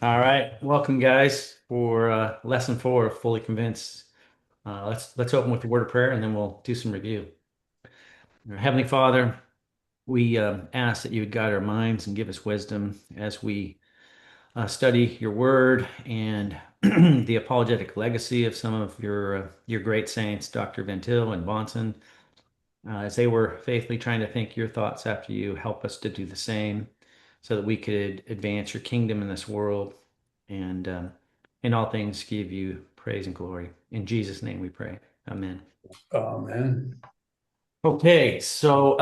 All right, welcome guys for lesson four of Fully Convinced. Let's open with the word of prayer and then we'll do some review. Heavenly Father, we ask that you would guide our minds and give us wisdom as we study your word and the apologetic legacy of some of your great saints, Dr. Van Til and Bonson, as they were faithfully trying to think your thoughts after you. Help us to do the same so that we could advance your kingdom in this world and in all things give you praise and glory. In Jesus' name we pray. Amen. Oh man. Okay, so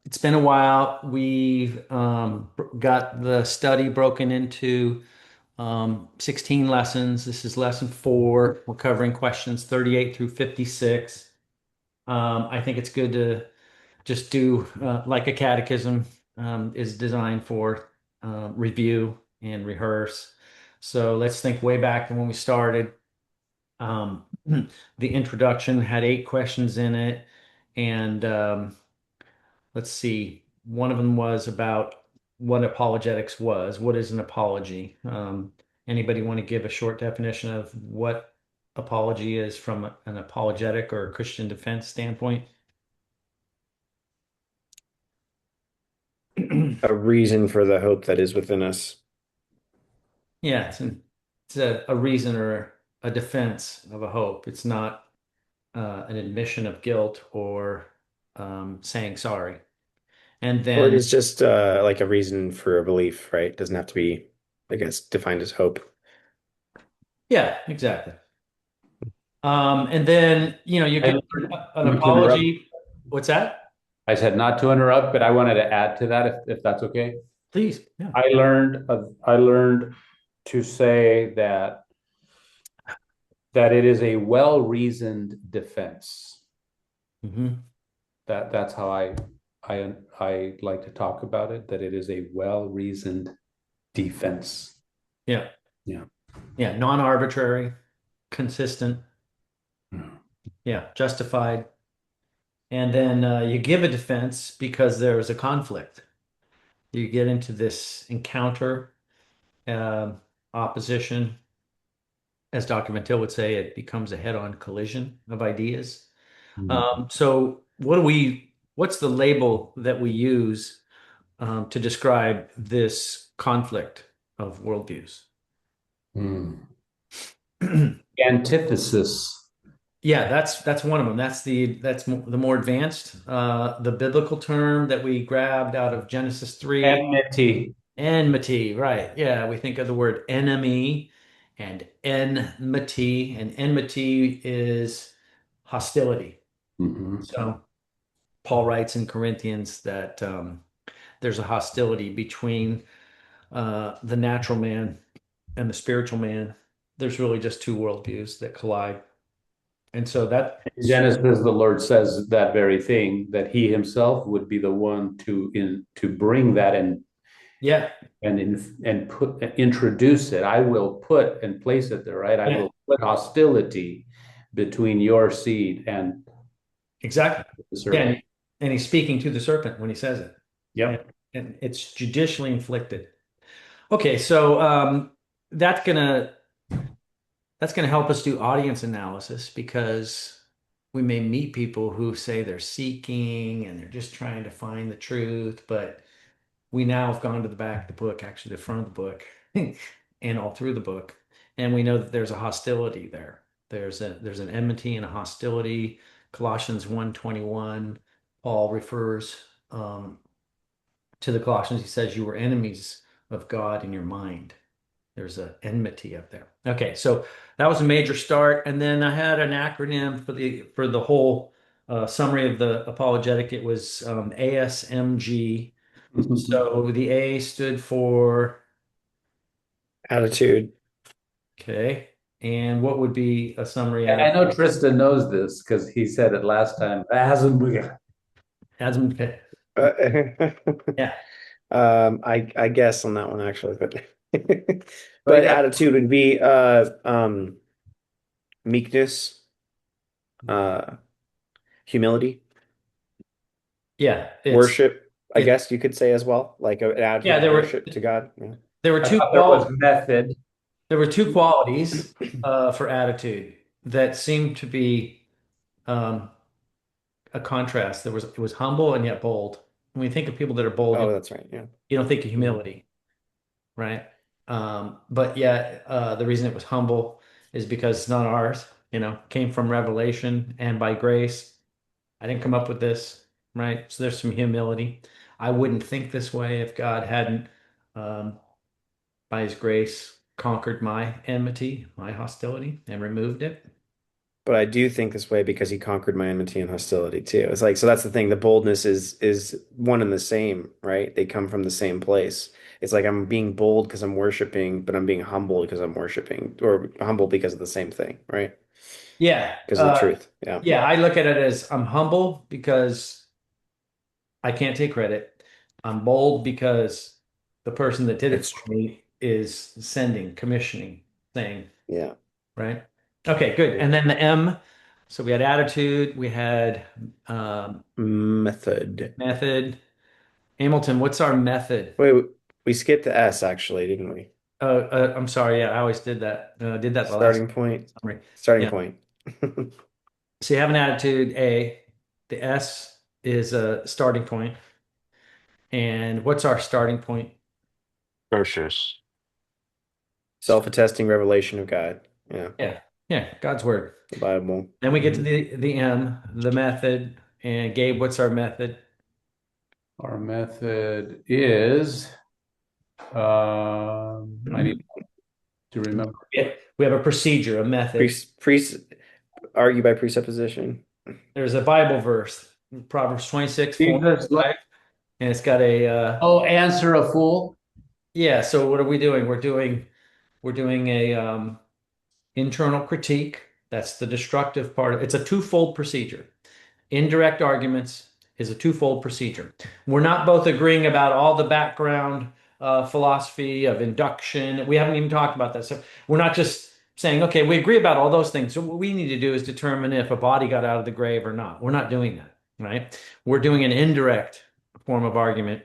it's been a while. We've got the study broken into 16 lessons. This is lesson four. We're covering questions 38 through 56. I think it's good to just do like a catechism is designed for review and rehearse. So let's think way back to when we started. Um, the introduction had 8 questions in it, and let's see, one of them was about what apologetics was. What is an apology? Anybody want to give a short definition of what apology is from an apologetic or a Christian defense standpoint? A reason for the hope that is within us. Yeah, it's a reason or a defense of a hope. It's not an admission of guilt or saying sorry. And Or it then, is just like a reason for a belief, right? It doesn't have to be, I guess, defined as hope. yeah, exactly. And then, you I get learned an not to interrupt. apology. What's that? I said not to interrupt, but I wanted to add to that if that's okay. Please. Yeah. I learned to say that it is a well-reasoned defense. Hmm. That's how I like to talk about it, that it is a well-reasoned defense. Yeah. Yeah. Yeah. Non-arbitrary, consistent. Mm. Yeah. Justified. And then you give a defense because there is a conflict. You get into this encounter, um, opposition. As Dr. Mantil would say, it becomes a head-on collision of ideas. So what's the label that we use to describe this conflict of worldviews? Mm. Antithesis. Yeah, that's one of them. The more advanced, the biblical term that we grabbed out of Genesis 3, Enmity. enmity, right? Yeah, we think of the word enemy and enmity is hostility. Mhm. So Paul writes in Corinthians that there's a hostility between the natural man and the spiritual man. There's really just two worldviews that collide. And so that, In Genesis, the Lord says that very thing, that He Himself would be the one to bring that yeah, and put introduce it. I will put and place it there, right? I yeah, will put hostility between your seed and exactly. the Yeah, serpent. and he's speaking to the serpent when he says it. And, Yep. and it's judicially inflicted. Okay, so that's gonna that's gonna help us do audience analysis because we may meet people who say they're seeking and they're just trying to find the truth, but we now have gone to the back of the book, actually the front of the book, and all through the book, and we know that there's a hostility there. There's an enmity and a hostility. Colossians 1:21, Paul refers to the Colossians. He says, "You were enemies of God in your mind." There's an enmity up there. Okay, so that was a major start, and then I had an acronym for the whole summary of the apologetic. It was ASMG. So the A stood for, Attitude. okay, and what would be a summary out of I know Tristan knows this because he said it last time. Asm? Okay, Uh, yeah, I guess on that one actually, but But but yeah, attitude would be meekness, uh humility, yeah, worship, I it guess you could say as well, like an attitude yeah of there were worship to God. Yeah. there were I two thought there was qual method. there were two qualities for attitude that seemed to be um, a contrast. It was humble and yet bold. When you think of people that are bold, Oh, that's right. Yeah. you don't think of Mhm. humility, right? But yet the reason it was humble is because it's not ours. Came from revelation and by grace. I didn't come up with this, right? So there's some humility. I wouldn't think this way if God hadn't, um, by His grace, conquered my enmity, my hostility, and removed it. But I do think this way because he conquered my enmity and hostility too. It's like, so that's the thing. The boldness is one and the same, right? They come from the same place. It's like I'm being bold because I'm worshiping, but I'm being humble because I'm worshiping, or humble because of the same thing, right? Yeah, Because of the truth. Yeah. yeah. I look at it as I'm humble because I can't take credit. I'm bold because the person that did it It's for tr- me is sending, commissioning, saying, yeah. right? Okay, good. Yeah. And then the M. So we had attitude, we had Method. method. Hamilton, what's our method? Wait, we skipped the S actually, didn't we? I'm sorry. Yeah, I always did that. Did that the last Starting point. summary. Starting Yeah. point. So you have an attitude, A. The S is a starting point. And what's our starting point? Scriptures. Self-attesting revelation of God. Yeah. Yeah. Yeah, God's word. The Bible. Then we get to Mhm. the M, the method. And Gabe, what's our method? Our method is, I need to remember. Yeah, we have a procedure, a Pre, method. pre, argue by presupposition. There's a Bible verse, Proverbs 26, 4 Jesus, and 5, and it's got a oh, answer a fool. yeah. So what are we doing? We're doing a internal critique. That's the destructive part. It's a twofold procedure. Indirect arguments is a twofold procedure. We're not both agreeing about all the background philosophy of induction. We haven't even talked about that. So we're not just saying, okay, we agree about all those things. So what we need to do is determine if a body got out of the grave or not. We're not doing that, right? We're doing an indirect form of argument,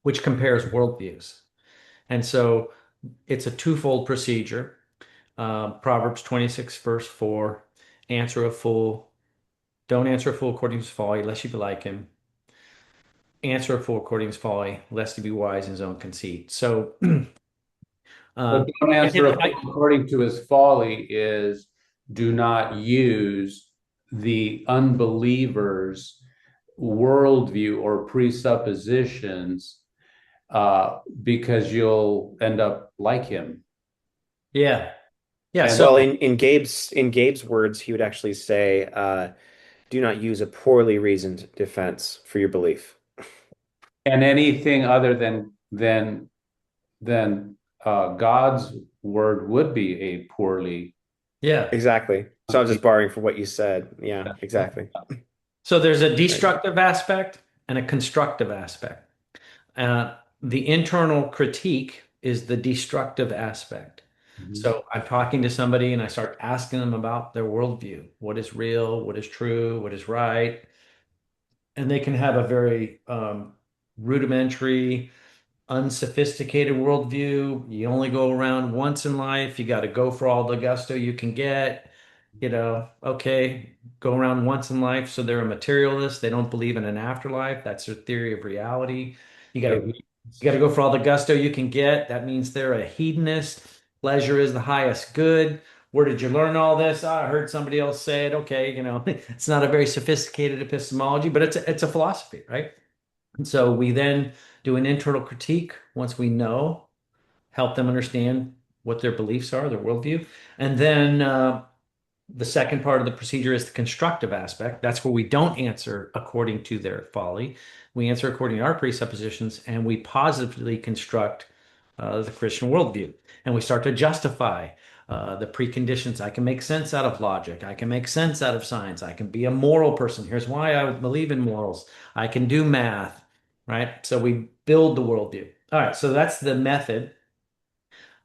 which compares worldviews. And so it's a twofold procedure. Proverbs 26, verse 4, answer a fool. Don't answer a fool according to his folly, lest you be like him. Answer a fool according to his folly, lest he be wise in his own conceit. So, But um, don't I, answer a I, fool according to his folly is do not use the unbeliever's worldview or presuppositions because you'll end up like him. yeah, yeah. And Well, So, in Gabe's words, he would actually say, "Do not use a poorly reasoned defense for your belief." and anything other than God's word would be a poorly. yeah. Exactly. So I was just borrowing from what you said. Yeah, exactly. So there's a Right. destructive aspect and a constructive aspect. The internal critique is the destructive aspect. Mhm. So I'm talking to somebody and I start asking them about their worldview. What is real? What is true? What is right? And they can have a very rudimentary, unsophisticated worldview. You only go around once in life. You got to go for all the gusto you can get. Okay, go around once in life. So they're a materialist. They don't believe in an afterlife. That's their theory of reality. You got to Okay. you got to go for all the gusto you can get. That means they're a hedonist. Pleasure is the highest good. Where did you learn all this? I heard somebody else say it. Okay, it's not a very sophisticated epistemology, but it's a philosophy, right? And so we then do an internal critique once we know, help them understand what their beliefs are, their worldview. And then the second part of the procedure is the constructive aspect. That's where we don't answer according to their folly. We answer according to our presuppositions and we positively construct the Christian worldview. And we start to justify the preconditions. I can make sense out of logic. I can make sense out of science. I can be a moral person. Here's why I believe in morals. I can do math, right? So we build the worldview. All right, so that's the method.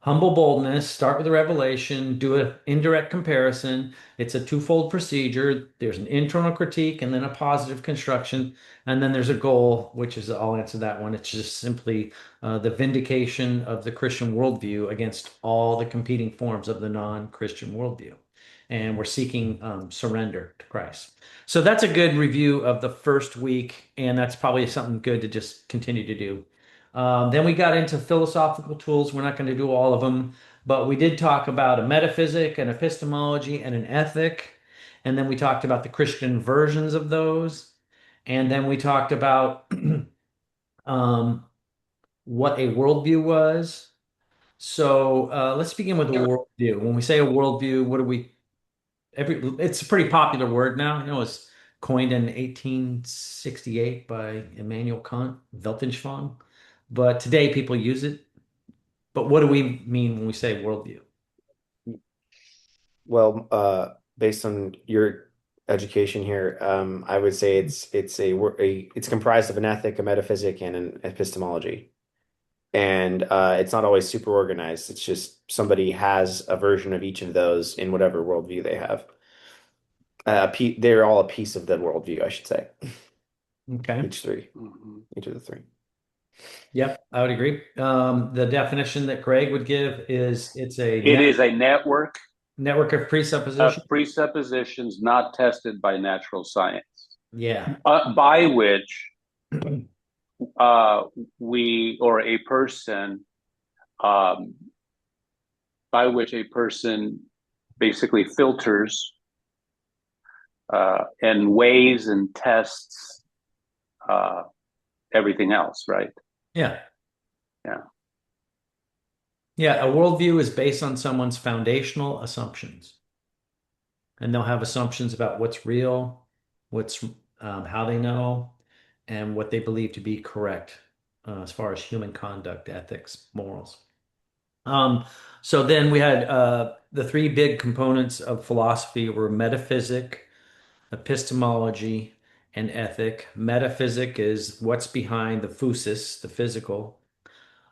Humble boldness, start with a revelation, do an indirect comparison. It's a twofold procedure. There's an internal critique and then a positive construction. And then there's a goal, which is, I'll answer that one. It's just simply the vindication of the Christian worldview against all the competing forms of the non-Christian worldview. And we're seeking surrender to Christ. So that's a good review of the first week. And that's probably something good to just continue to do. Then we got into philosophical tools. We're not going to do all of them, but we did talk about a metaphysic, an epistemology, and an ethic. And then we talked about the Christian versions of those. And then we talked about um, what a worldview was. So let's begin with a worldview. When we say a worldview, what do we? It's a pretty popular word now. You know, it's coined in 1868 by Immanuel Kant, Weltanschauung. But today people use it. But what do we mean when we say worldview? Well, based on your education here, I would say it's comprised of an ethic, a metaphysic, and an epistemology. And it's not always super organized. It's just somebody has a version of each of those in whatever worldview they have. They're all a piece of the worldview, I should say. Okay. Each three, Mhm. each of the three. Yep, I would agree. The definition that Craig would give is it's a It is a network network of of presupposition. presuppositions not tested by natural science, Yeah. by which uh, we or a person, um, by which a person basically filters and weighs and tests uh, everything else, right? Yeah. Yeah. Yeah. A worldview is based on someone's foundational assumptions. And they'll have assumptions about what's real, what's how they know, and what they believe to be correct as far as human conduct, ethics, morals. Um, so then we had the three big components of philosophy were metaphysic, epistemology, and ethic. Metaphysic is what's behind the physis, the physical.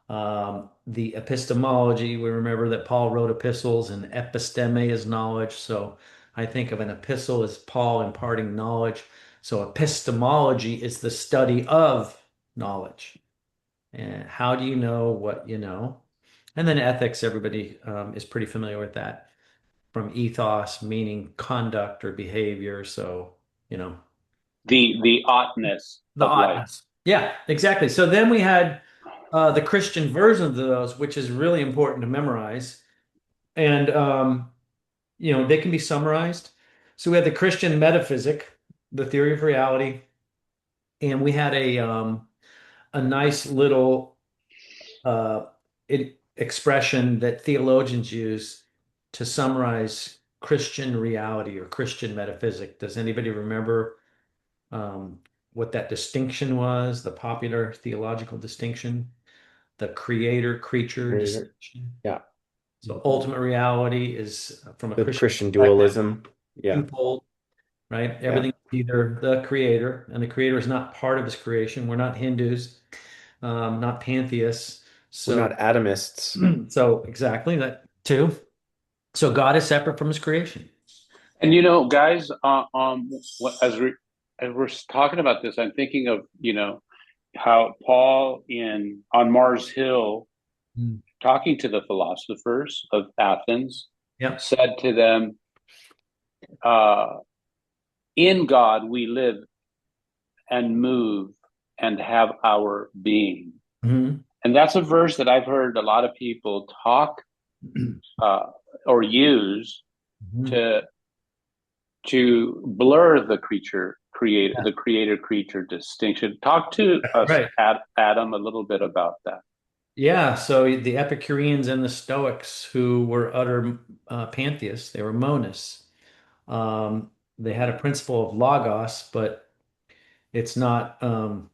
The epistemology, we remember that Paul wrote epistles, and episteme is knowledge. So I think of an epistle as Paul imparting knowledge. So epistemology is the study of knowledge. And how do you know what you know? And then ethics, everybody is pretty familiar with that from ethos, meaning conduct or behavior. So, you know, The oughtness the of life. oddness. Yeah, exactly. So then we had the Christian version of those, which is really important to memorize. And, you know, they can be summarized. So we had the Christian metaphysic, the theory of reality, and we had a nice little uh, expression that theologians use to summarize Christian reality or Christian metaphysic. Does anybody remember um, what that distinction was, the popular theological distinction, the creator creature Creator. distinction? Yeah. So ultimate reality is from a The Christian Christian perspective, dualism. Yeah. twofold, right? Yeah. Everything is either the creator, and the creator is not part of his creation. We're not Hindus, not pantheists. We're So, not atomists. so exactly that too. So God is separate from his creation. And you know, guys, as we're talking about this, I'm thinking of how Paul in on Mars Hill, Mm. talking to the philosophers of Athens, Yep. said to them, uh, "In God we live and move and have our being." Mhm. And that's a verse that I've heard a lot of people talk uh, or use Mhm. to blur Yeah. the creator creature distinction. Talk to us, Right. Adam, a little bit about that. Yeah. So the Epicureans and the Stoics, who were utter pantheists, they were monists. They had a principle of logos, but it's not um,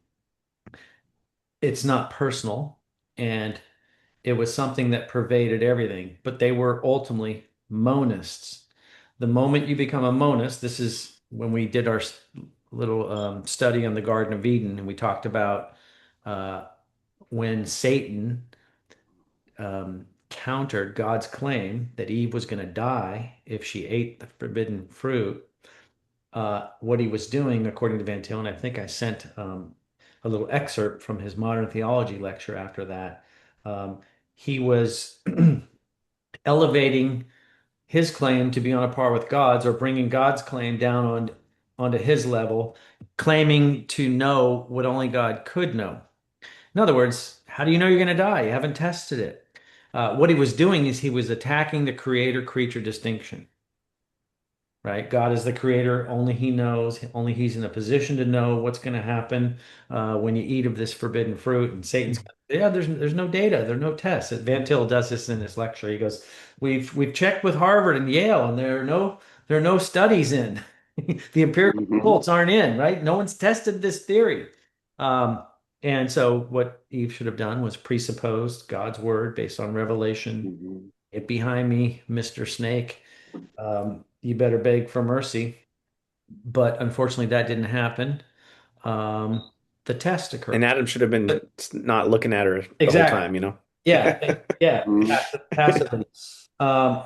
it's not personal, and it was something that pervaded everything. But they were ultimately monists. The moment you become a monist, this is when we did our little study on the Garden of Eden, and we talked about uh, when Satan countered God's claim that Eve was going to die if she ate the forbidden fruit, what he was doing, according to Van Til, and I think I sent a little excerpt from his modern theology lecture after that. He was elevating his claim to be on a par with God's, or bringing God's claim down onto his level, claiming to know what only God could know. In other words, how do you know you're going to die? You haven't tested it. What he was doing is he was attacking the creator-creature distinction, right? God is the creator. Only he knows. Only he's in a position to know what's going to happen when you eat of this forbidden fruit. And Satan's, yeah, there's no data. There's no tests. Van Til does this in his lecture. He goes, we've checked with Harvard and Yale, and there are no studies in. The empirical Mhm. results aren't in, right? No one's tested this theory. Um, and so what Eve should have done was presupposed God's word based on revelation. Mhm. Get behind me, Mr. Snake. You better beg for mercy. But unfortunately, that didn't happen. Um, the test And occurred. Adam should have been not looking at her the whole Exactly. time, you know? Yeah. Yeah. Mhm. Passively. Um,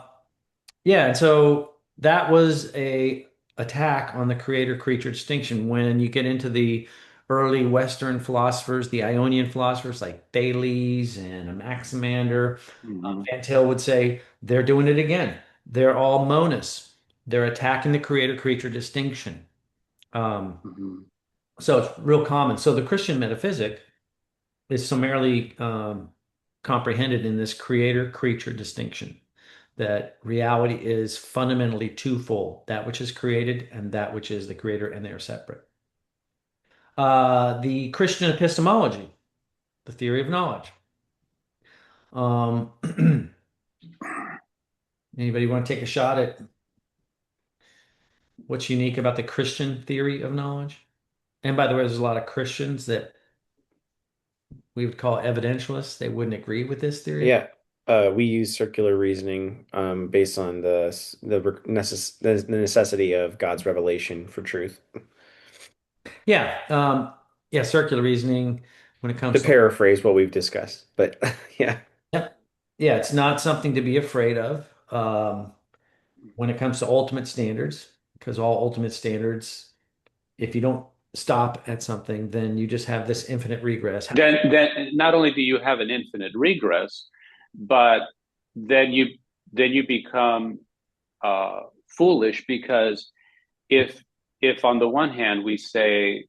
yeah. And so that was a attack on the creator-creature distinction. When you get into the early Western philosophers, the Ionian philosophers like Thales and Anaximander, Mhm. Van Til would say they're doing it again. They're all monists. They're attacking the creator-creature distinction. Um, Mhm. so it's real common. So the Christian metaphysic is summarily comprehended in this creator-creature distinction, that reality is fundamentally twofold, that which is created and that which is the creator, and they are separate. The Christian epistemology, the theory of knowledge. Um, Anybody want to take a shot at what's unique about the Christian theory of knowledge? And by the way, there's a lot of Christians that we would call evidentialists. They wouldn't agree with this theory. Yeah. We use circular reasoning based on the necessity of God's revelation for truth. Yeah, yeah, circular reasoning when it To comes to, paraphrase what we've discussed, but yeah. yeah, yeah, it's not something to be afraid of when it comes to ultimate standards, because all ultimate standards, if you don't stop at something, then you just have this infinite regress. Then not only do you have an infinite regress, but then you become foolish, because if if on the one hand we say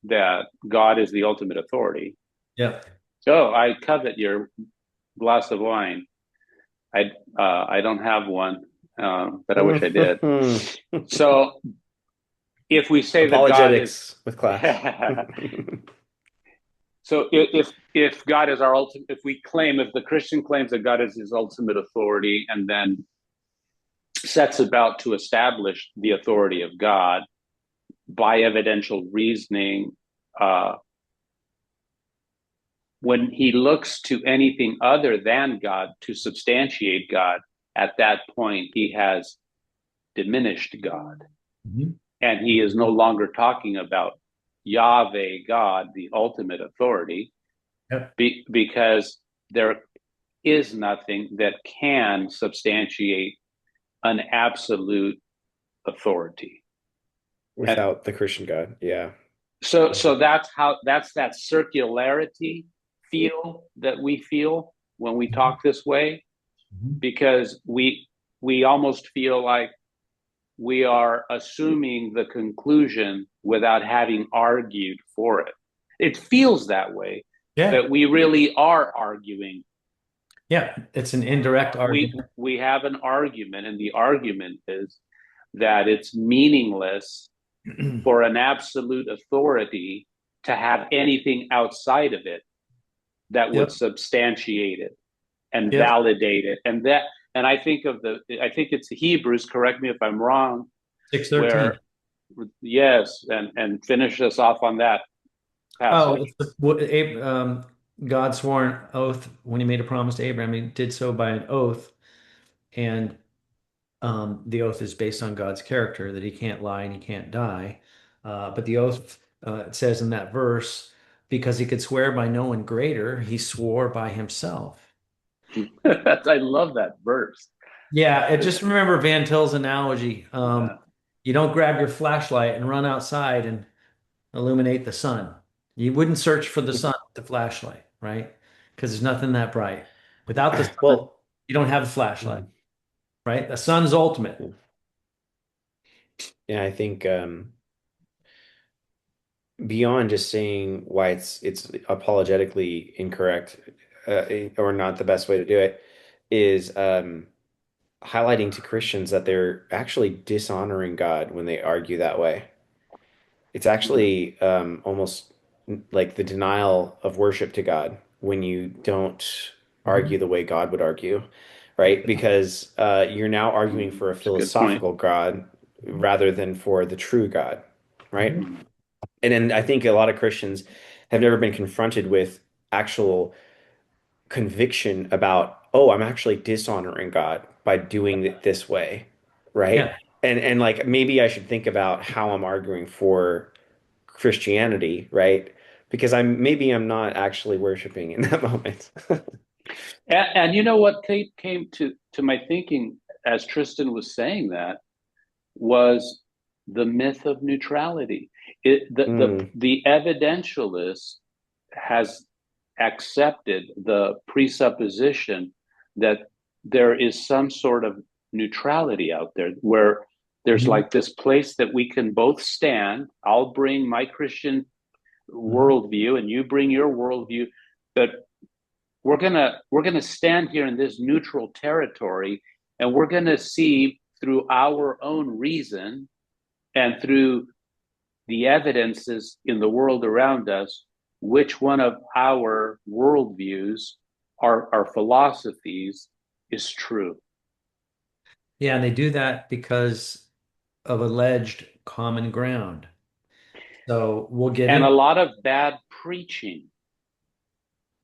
that God is the ultimate authority, Yeah. so I covet your glass of wine. I don't have one, but I wish I did. So if we say that God is Apologetics with class. so if God is our ultimate, if we claim, if the Christian claims that God is his ultimate authority, and then sets about to establish the authority of God by evidential reasoning, uh, when he looks to anything other than God to substantiate God, at that point he has diminished God. Mhm. And he is no longer talking about Yahweh, God, the ultimate authority, Yep. because there is nothing that can substantiate an absolute authority. And Without the Christian God. Yeah. so that's that circularity feel that we feel when we talk this way, Mhm. because we almost feel like we are assuming the conclusion without having argued for it. It feels that way, Yeah. that we really are arguing. Yeah. It's an indirect argument. We have an argument, and the argument is that it's meaningless for an absolute authority to have anything outside of it that would Yep. substantiate it and Yep. validate it. And I think it's Hebrews, correct me if I'm wrong, 6:13. where, yes, and finish us off on that Oh, passage. it's God swore an oath when he made a promise to Abraham. He did so by an oath, and the oath is based on God's character, that he can't lie and he can't die. But the oath, it says in that verse, because he could swear by no one greater, he swore by himself. I love that verse. Yeah, just remember Van Til's analogy. Yeah. You don't grab your flashlight and run outside and illuminate the sun. You wouldn't search for the sun with the flashlight, right? Because there's nothing that bright. Without the sun, Well, you don't have a flashlight, mm, right? The sun's ultimate. yeah, I think beyond just saying why it's apologetically incorrect or not the best way to do it is highlighting to Christians that they're actually dishonoring God when they argue that way. It's actually almost like the denial of worship to God when you don't argue Mhm. the way God would argue, right? Because you're now arguing for a It's a good point. philosophical God rather than for the true God, right? Mhm. Mm. And then I think a lot of Christians have never been confronted with actual conviction about, oh, I'm actually dishonoring God by doing it this way, right? Yeah. And like maybe I should think about how I'm arguing for Christianity, right? Because I'm not actually worshiping in that moment. And you know what came to my thinking as Tristan was saying that was the myth of neutrality. Mm, The evidentialist has accepted the presupposition that there is some sort of neutrality out there where there's Mhm. like this place that we can both stand. I'll bring my Christian Mhm. worldview and you bring your worldview, but we're gonna stand here in this neutral territory and we're gonna see through our own reason and through the evidences in the world around us which one of our worldviews, our philosophies, is true. Yeah, and they do that because of alleged common ground. So we'll get And in. a lot of bad preaching.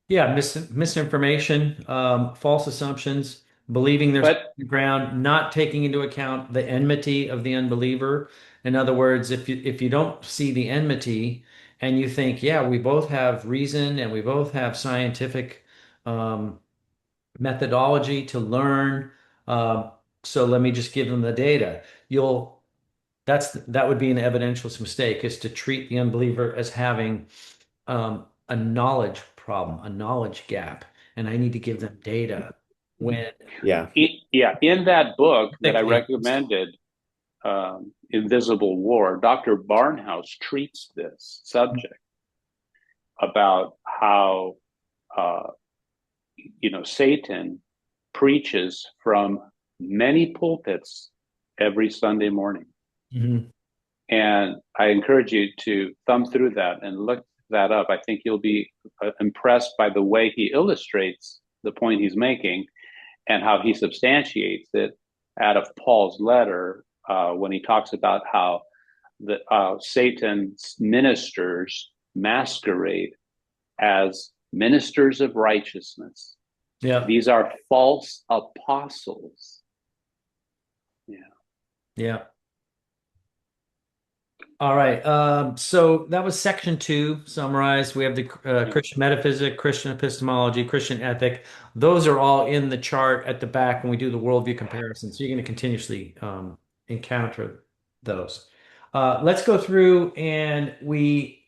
Yeah, misinformation, false assumptions, believing there's But ground, not taking into account the enmity of the unbeliever. In other words, if you don't see the enmity and you think, yeah, we both have reason and we both have scientific um, methodology to learn, uh, so let me just give them the data. You'll that would be an evidentialist mistake, is to treat the unbeliever as having a knowledge problem, a knowledge gap, and I need to give them data when yeah. yeah, in that book that I typically, recommended, Invisible War, Dr. Barnhouse treats this subject about how uh, Satan preaches from many pulpits every Sunday morning. Mhm. And I encourage you to thumb through that and look that up. I think you'll be impressed by the way he illustrates the point he's making and how he substantiates it out of Paul's letter when he talks about how Satan's ministers masquerade as ministers of righteousness. Yeah, These are false apostles. Yeah. yeah. All right. So that was section two summarized. We have the Yeah. Christian metaphysics, Christian epistemology, Christian ethic. Those are all in the chart at the back when we do the worldview comparison. So you're going to continuously encounter those. Let's go through, and we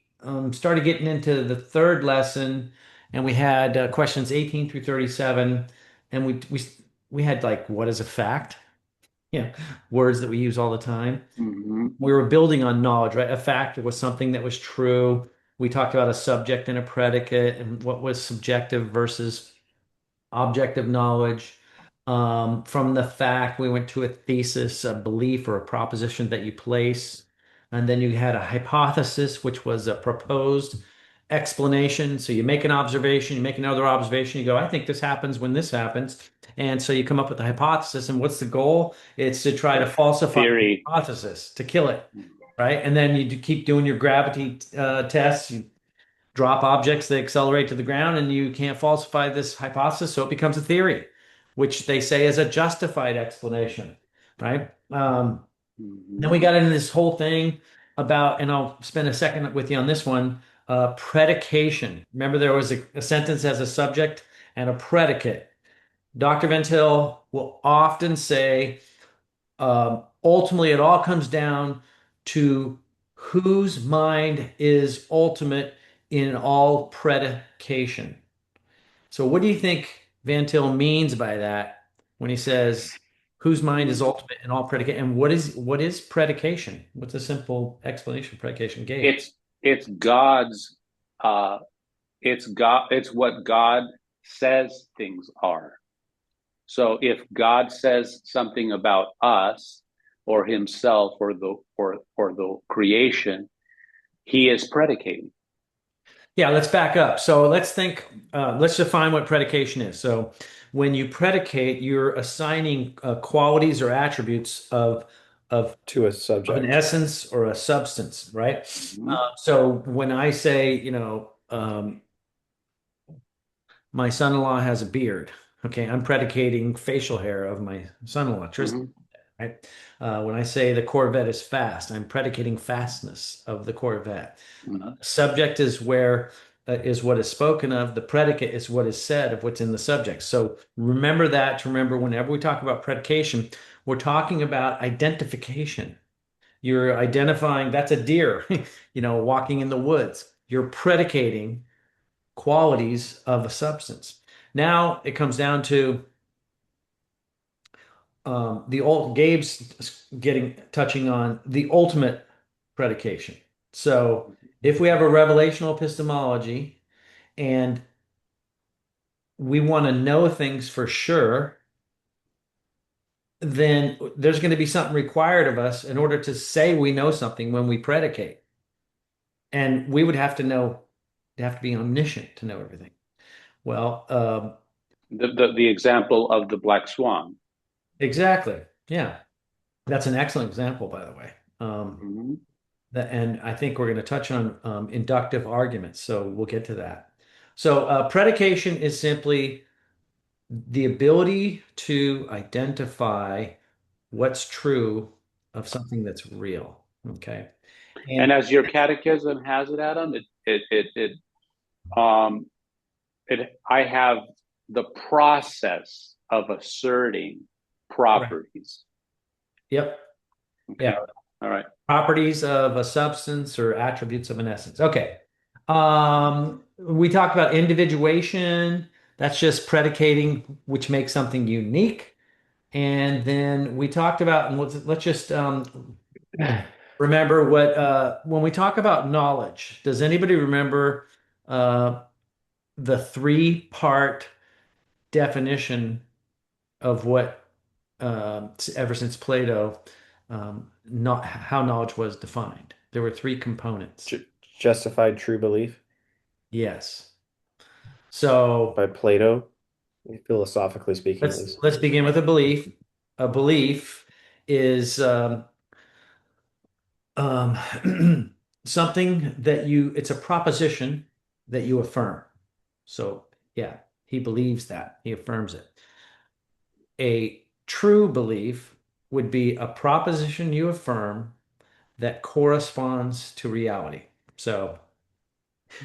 started getting into the third lesson, and we had questions 18 through 37, and we had like, what is a fact? Yeah, words that we use all the time. Mm-hmm. We were building on knowledge, right? A fact was something that was true. We talked about a subject and a predicate and what was subjective versus objective knowledge. From the fact, we went to a thesis, a belief, or a proposition that you place. And then you had a hypothesis, which was a proposed explanation. So you make an observation, you make another observation, you go, I think this happens when this happens. And so you come up with a hypothesis. And what's the goal? It's to try to falsify the Theory. hypothesis, to kill it, right? And then you keep doing your gravity tests. You drop objects that accelerate to the ground, and you can't falsify this hypothesis, so it becomes a theory, which they say is a justified explanation, right? Then Mm-hmm. we got into this whole thing about, and I'll spend a second with you on this one, predication. Remember, there was a sentence as a subject and a predicate. Dr. Van Til will often say, ultimately, it all comes down to whose mind is ultimate in all predication. So, what do you think Van Til means by that when he says whose mind is ultimate in all predication? And what is predication? What's a simple explanation of predication, Gabe? It's God's uh it's what God says things are. So if God says something about us or himself or the creation, he is predicating. Yeah, let's back up. So let's define what predication is. So when you predicate, you're assigning qualities or attributes of To a of an subject. essence or a substance, right? Mhm. So when I say, my son-in-law has a beard, okay, I'm predicating facial hair of my son-in-law, Tristan, Mhm. right? When I say the Corvette is fast, I'm predicating fastness of the Corvette. Mhm. Subject is where is what is spoken of. The predicate is what is said of what's in the subject. So remember that to remember whenever we talk about predication, we're talking about identification. You're identifying that's a deer, walking in the woods. You're predicating qualities of a substance. Now it comes down to the old Gabe's getting touching on the ultimate predication. So if we have a revelational epistemology and we want to know things for sure, then there's going to be something required of us in order to say we know something when we predicate. And we would have to be omniscient to know everything. Well, The example of the black swan. exactly. Yeah. That's an excellent example, by the way. Mhm. And I think we're going to touch on inductive arguments. So we'll get to that. So predication is simply the ability to identify what's true of something that's real. Okay. And And as your catechism has it, Adam, um I have the process of asserting correct. properties. Yep. Yeah. Okay. All right. Properties of a substance or attributes of an essence. Okay. We talked about individuation. That's just predicating which makes something unique. And then we talked about, and let's just remember what when we talk about knowledge, does anybody remember uh, the three-part definition of what ever since Plato, not how knowledge was defined? There were three components. Ju- Justified true belief Yes. So by Plato, philosophically speaking, at let's least. let's begin with a belief. A belief is something that it's a proposition that you affirm. So, yeah, he believes that, he affirms it. A true belief would be a proposition you affirm that corresponds to reality. So,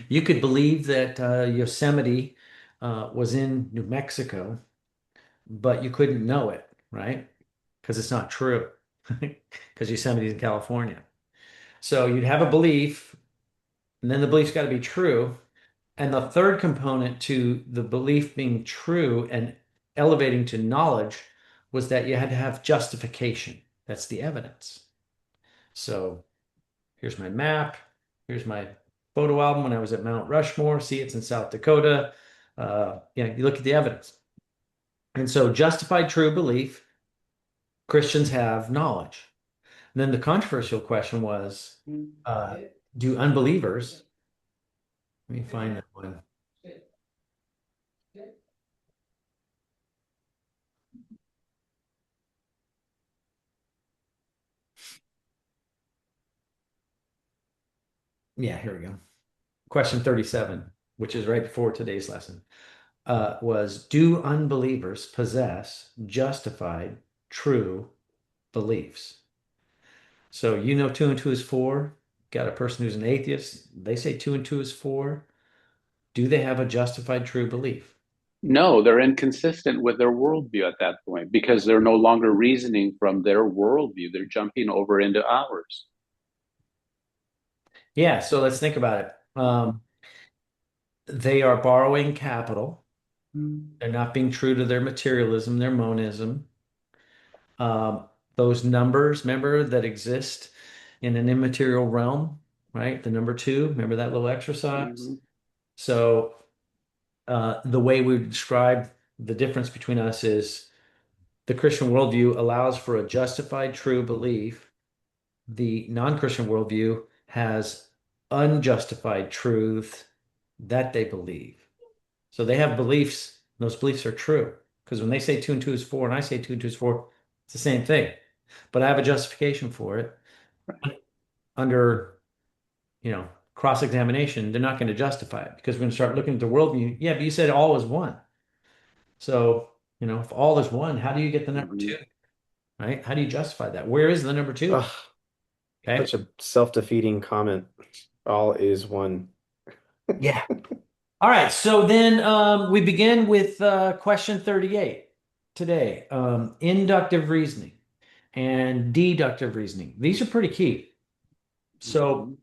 you could believe that Yosemite was in New Mexico, but you couldn't know it, right? Because it's not true, because Yosemite's in California. So, you'd have a belief. And then the belief's got to be true. And the third component to the belief being true and elevating to knowledge was that you had to have justification. That's the evidence. So here's my map. Here's my photo album when I was at Mount Rushmore. See, it's in South Dakota. You look at the evidence. And so justified true belief, Christians have knowledge. And then the controversial question was, uh, do unbelievers, let me find that one. Yeah, here we go. Question 37, which is right before today's lesson, was do unbelievers possess justified true beliefs? So two and two is four. Got a person who's an atheist. They say two and two is four. Do they have a justified true belief? No, they're inconsistent with their worldview at that point because they're no longer reasoning from their worldview. They're jumping over into ours. Yeah, so let's think about it. They are borrowing capital. They're not being true to their materialism, their monism. Um, those numbers, remember, that exist in an immaterial realm, right? The number two, remember that little exercise? Mhm. So the way we describe the difference between us is the Christian worldview allows for a justified true belief. The non-Christian worldview has unjustified truth that they believe. So they have beliefs, those beliefs are true. Because when they say two and two is four, and I say two and two is four, it's the same thing. But I have a justification for it under, cross-examination. They're not going to justify it because we're going to start looking at the worldview. Yeah, but you said all is one. So, if all is one, how do you get the number Mhm. two, right? How do you justify that? Where is the number two? Ugh, Okay. such a self-defeating comment. All is one. Yeah. All right. So then we begin with question 38 today. Inductive reasoning and deductive reasoning. These are pretty key. So Mhm.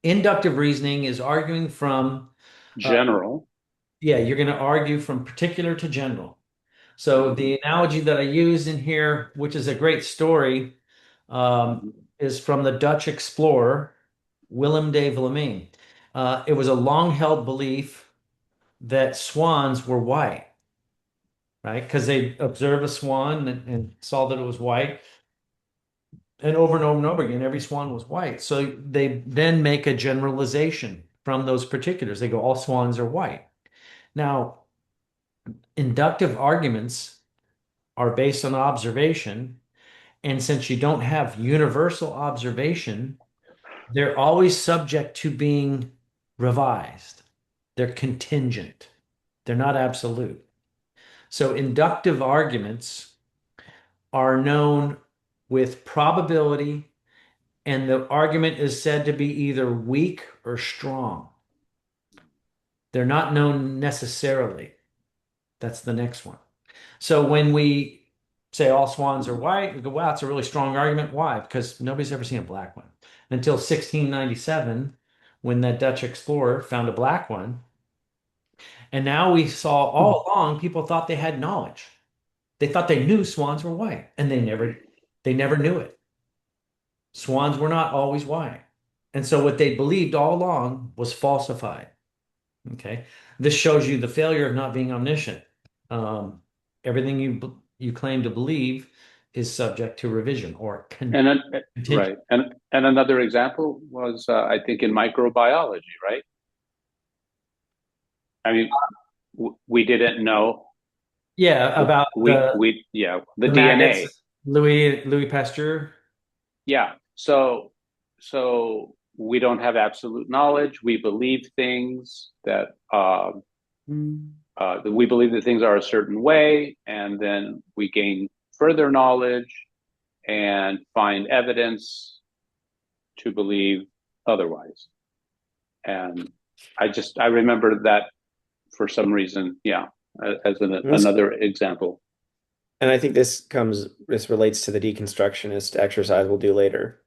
inductive reasoning is arguing from, uh, General. yeah, you're going to argue from particular to general. So Mhm. the analogy that I used in here, which is a great story, um, Mhm. is from the Dutch explorer Willem de Vlamingh. It was a long-held belief that swans were white, right? Because they observed a swan and saw that it was white, and over and over again, every swan was white. So they then make a generalization from those particulars. They go, all swans are white. Now, inductive arguments are based on observation. And since you don't have universal observation, they're always subject to being revised. They're contingent. They're not absolute. So inductive arguments are known with probability, and the argument is said to be either weak or strong. They're not known necessarily. That's the next one. So when we say all swans are white, we go, wow, it's a really strong argument. Why? Because nobody's ever seen a black one until 1697, when that Dutch explorer found a black one. And now we saw all along people thought they had knowledge. They thought they knew swans were white, and they never knew it. Swans were not always white. And so what they believed all along was falsified. Okay. This shows you the failure of not being omniscient. Um, everything you claim to believe is subject to revision or And then, contingent. right. And another example was, I think, in microbiology, right? I mean, we didn't know. Yeah, about Yeah, the the maggots, DNA. Louis Pasteur. Yeah. So we don't have absolute knowledge. We believe things that we believe that things are a certain way, and then we gain further knowledge and find evidence to believe otherwise. And I remember that for some reason, yeah, as another example. And I think this relates to the deconstructionist exercise we'll do later.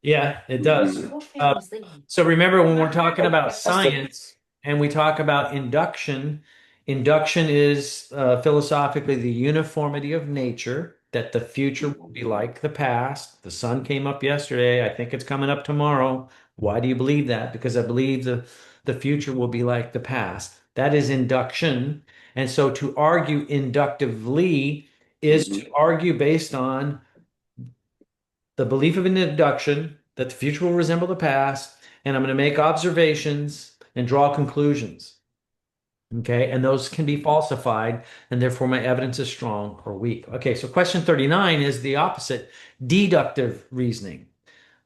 Yeah, it does. Mhm. Uh, so remember when we're talking about That's the science and we talk about induction, induction is philosophically the uniformity of nature, that the future will be like the past. The sun came up yesterday. I think it's coming up tomorrow. Why do you believe that? Because I believe the future will be like the past. That is induction. And so to argue inductively is to Mhm. argue based on the belief of an induction that the future will resemble the past, and I'm going to make observations and draw conclusions. Okay, and those can be falsified, and therefore my evidence is strong or weak. Okay, so question 39 is the opposite, deductive reasoning.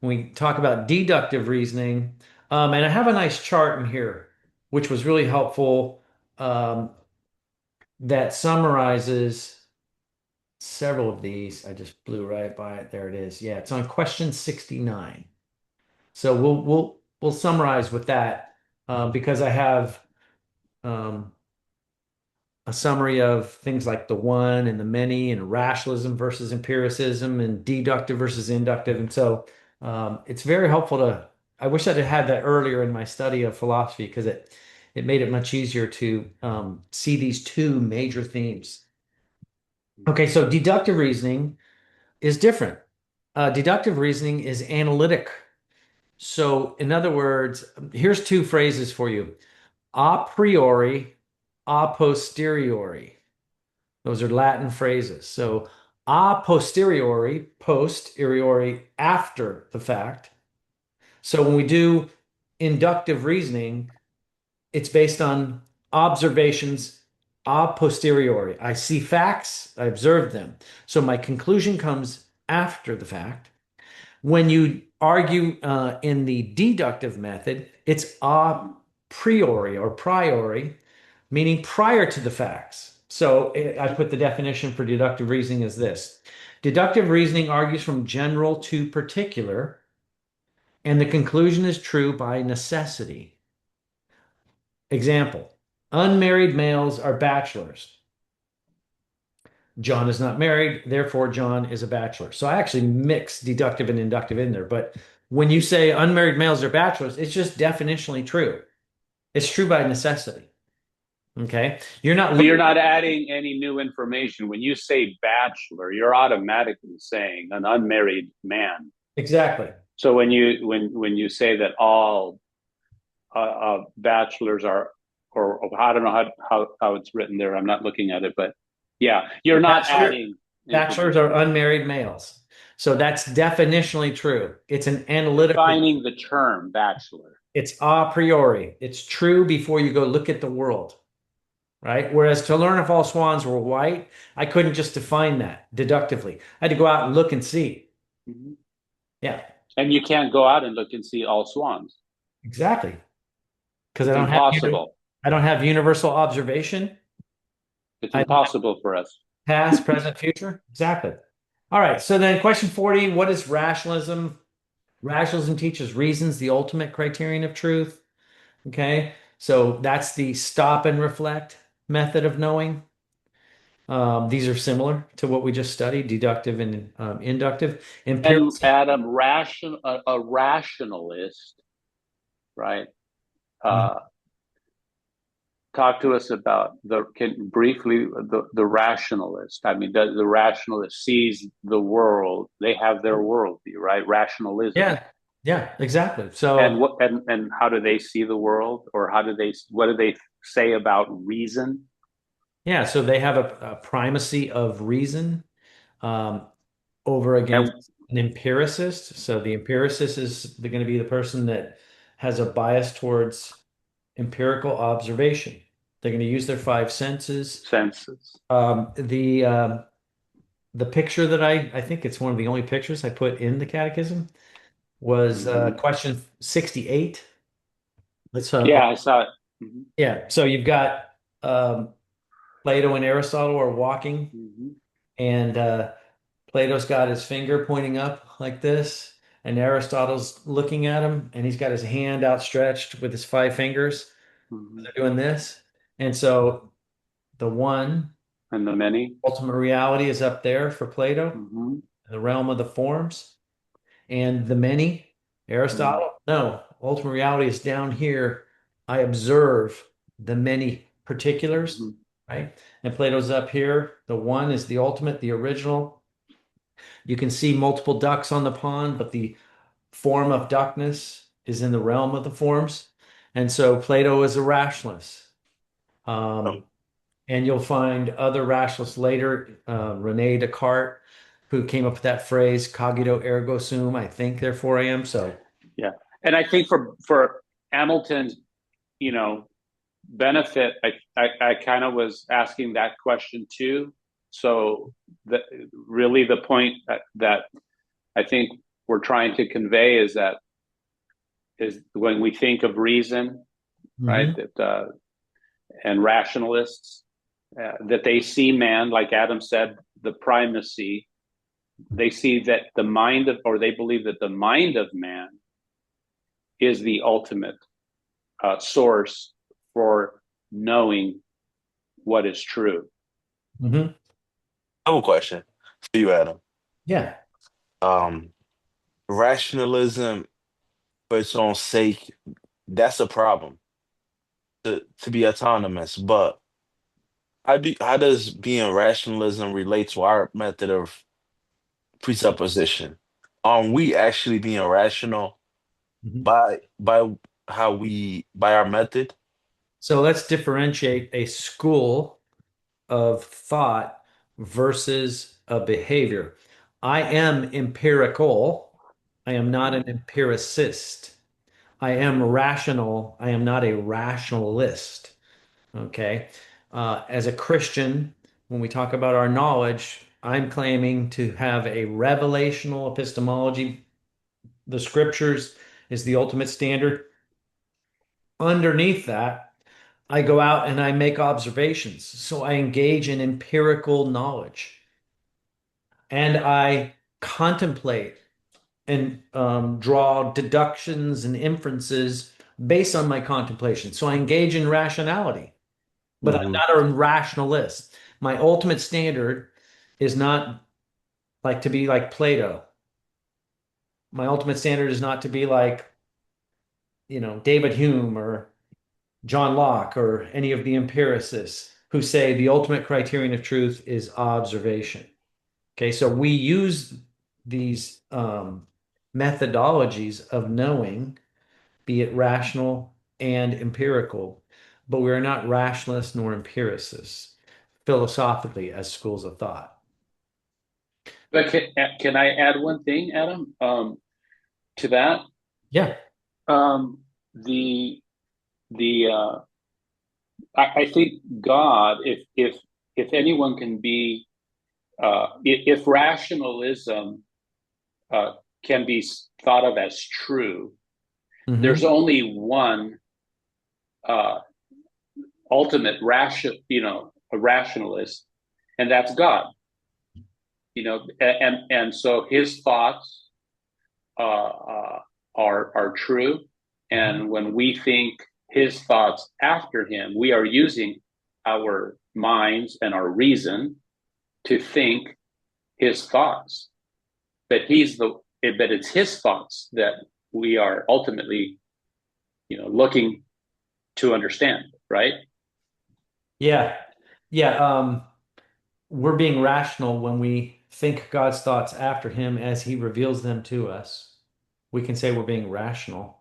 When we talk about deductive reasoning, and I have a nice chart in here, which was really helpful, that summarizes several of these. I just blew right by it. There it is. Yeah, it's on question 69. So we'll summarize with that because I have um, a summary of things like the one and the many and rationalism versus empiricism and deductive versus inductive. And so it's very helpful to, I wish I'd had that earlier in my study of philosophy because it made it much easier to see these two major themes. Okay, so deductive reasoning is different. Deductive reasoning is analytic. So, in other words, here's two phrases for you: a priori, a posteriori. Those are Latin phrases. So, a posteriori, posteriori, after the fact. So, when we do inductive reasoning, it's based on observations a posteriori. I see facts, I observe them. So, my conclusion comes after the fact. When you argue in the deductive method, it's a priori or priori, meaning prior to the facts. So I put the definition for deductive reasoning as this: deductive reasoning argues from general to particular, and the conclusion is true by necessity. Example: unmarried males are bachelors. John is not married, therefore John is a bachelor. So I actually mix deductive and inductive in there. But when you say unmarried males are bachelors, it's just definitionally true. It's true by necessity. Okay. You're not So you're looking not adding any new information. When you say bachelor, you're automatically saying an unmarried man. exactly. So when you say that all bachelors are, or I don't know how it's written there. I'm not looking at it, but yeah, you're not adding Bachelors information. are unmarried males. So that's definitionally true. It's an analytical, Defining the term bachelor. it's a priori. It's true before you go look at the world, right? Whereas to learn if all swans were white, I couldn't just define that deductively. I had to go out and look and see. Mhm. Yeah, And you can't go out and look and see all swans. exactly. Because It's impossible. I don't have universal observation. It's I don't have impossible for us. past, present, future. Exactly. All right. So then question 40, what is rationalism? Rationalism teaches reasons the ultimate criterion of truth. Okay. So that's the stop and reflect method of knowing. These are similar to what we just studied, deductive and inductive. And Empiricism. Adam, a rationalist, right? Uh, Talk to us about the rationalist. I mean, the rationalist sees the world. They have their worldview, right? Rationalism. Yeah. Yeah, exactly. And So how do they see the world, or what do they say about reason? yeah, so they have a primacy of reason um, over And against an empiricist. So the empiricist is going to be the person that has a bias towards empirical observation. They're going to use their five senses. senses. The picture that I think it's one of the only pictures I put in the catechism was Mhm. question 68. Let's Yeah, I saw it. Mhm. yeah. So you've got um, Plato and Aristotle are walking, Mhm. and Plato's got his finger pointing up like this, and Aristotle's looking at him, and he's got his hand outstretched with his five fingers. Mhm. They're doing this. And so the one, And the many. ultimate reality, is up there for Plato, Mhm. the realm of the forms. And the many, Mhm. Aristotle, no, ultimate reality is down here. I observe the many particulars, Mhm. right? And Plato's up here. The one is the ultimate, the original. You can see multiple ducks on the pond, but the form of duckness is in the realm of the forms. And so Plato is a rationalist. Um, and you'll find other rationalists later, Rene Descartes, who came up with that phrase, cogito ergo sum, I think, therefore I am. So, Yeah, and I think for Hamilton's, you know, benefit, I kind of was asking that question too. So that really the point that I think we're trying to convey is when we think of reason, right? mhm. That and rationalists that they see man, like Adam said, the primacy. They see that the mind of, or they believe that the mind of man is the ultimate source for knowing what is true. Hmm. I have a question for you, Adam. Yeah. Um, Rationalism for its own sake, that's a problem to be autonomous. But how does being rationalism relate to our method of presupposition? Are we actually being rational Mhm. by how we by our method? So let's differentiate a school of thought versus a behavior. I am empirical. I am not an empiricist. I am rational. I am not a rationalist. Okay. As a Christian, when we talk about our knowledge, I'm claiming to have a revelational epistemology. The scriptures is the ultimate standard. Underneath that, I go out and I make observations. So I engage in empirical knowledge and I contemplate and draw deductions and inferences based on my contemplation. So I engage in rationality, but I'm Hmm. not a rationalist. My ultimate standard is not like to be like Plato. My ultimate standard is not to be like, David Hume or John Locke or any of the empiricists who say the ultimate criterion of truth is observation. Okay, so we use these methodologies of knowing, be it rational and empirical, but we are not rationalists nor empiricists philosophically as schools of thought. But can I add one thing, Adam, to that? Yeah. The the I think God, if anyone can be, if rationalism uh, can be thought of as true, Hmm. there's only one uh, ultimate a rationalist, and that's God. And so His thoughts are true, and when we think His thoughts after Him, we are using our minds and our reason to think His thoughts. But it's His thoughts that we are ultimately, looking to understand, right? Yeah. Yeah. We're being rational when we think God's thoughts after him as he reveals them to us. We can say we're being rational,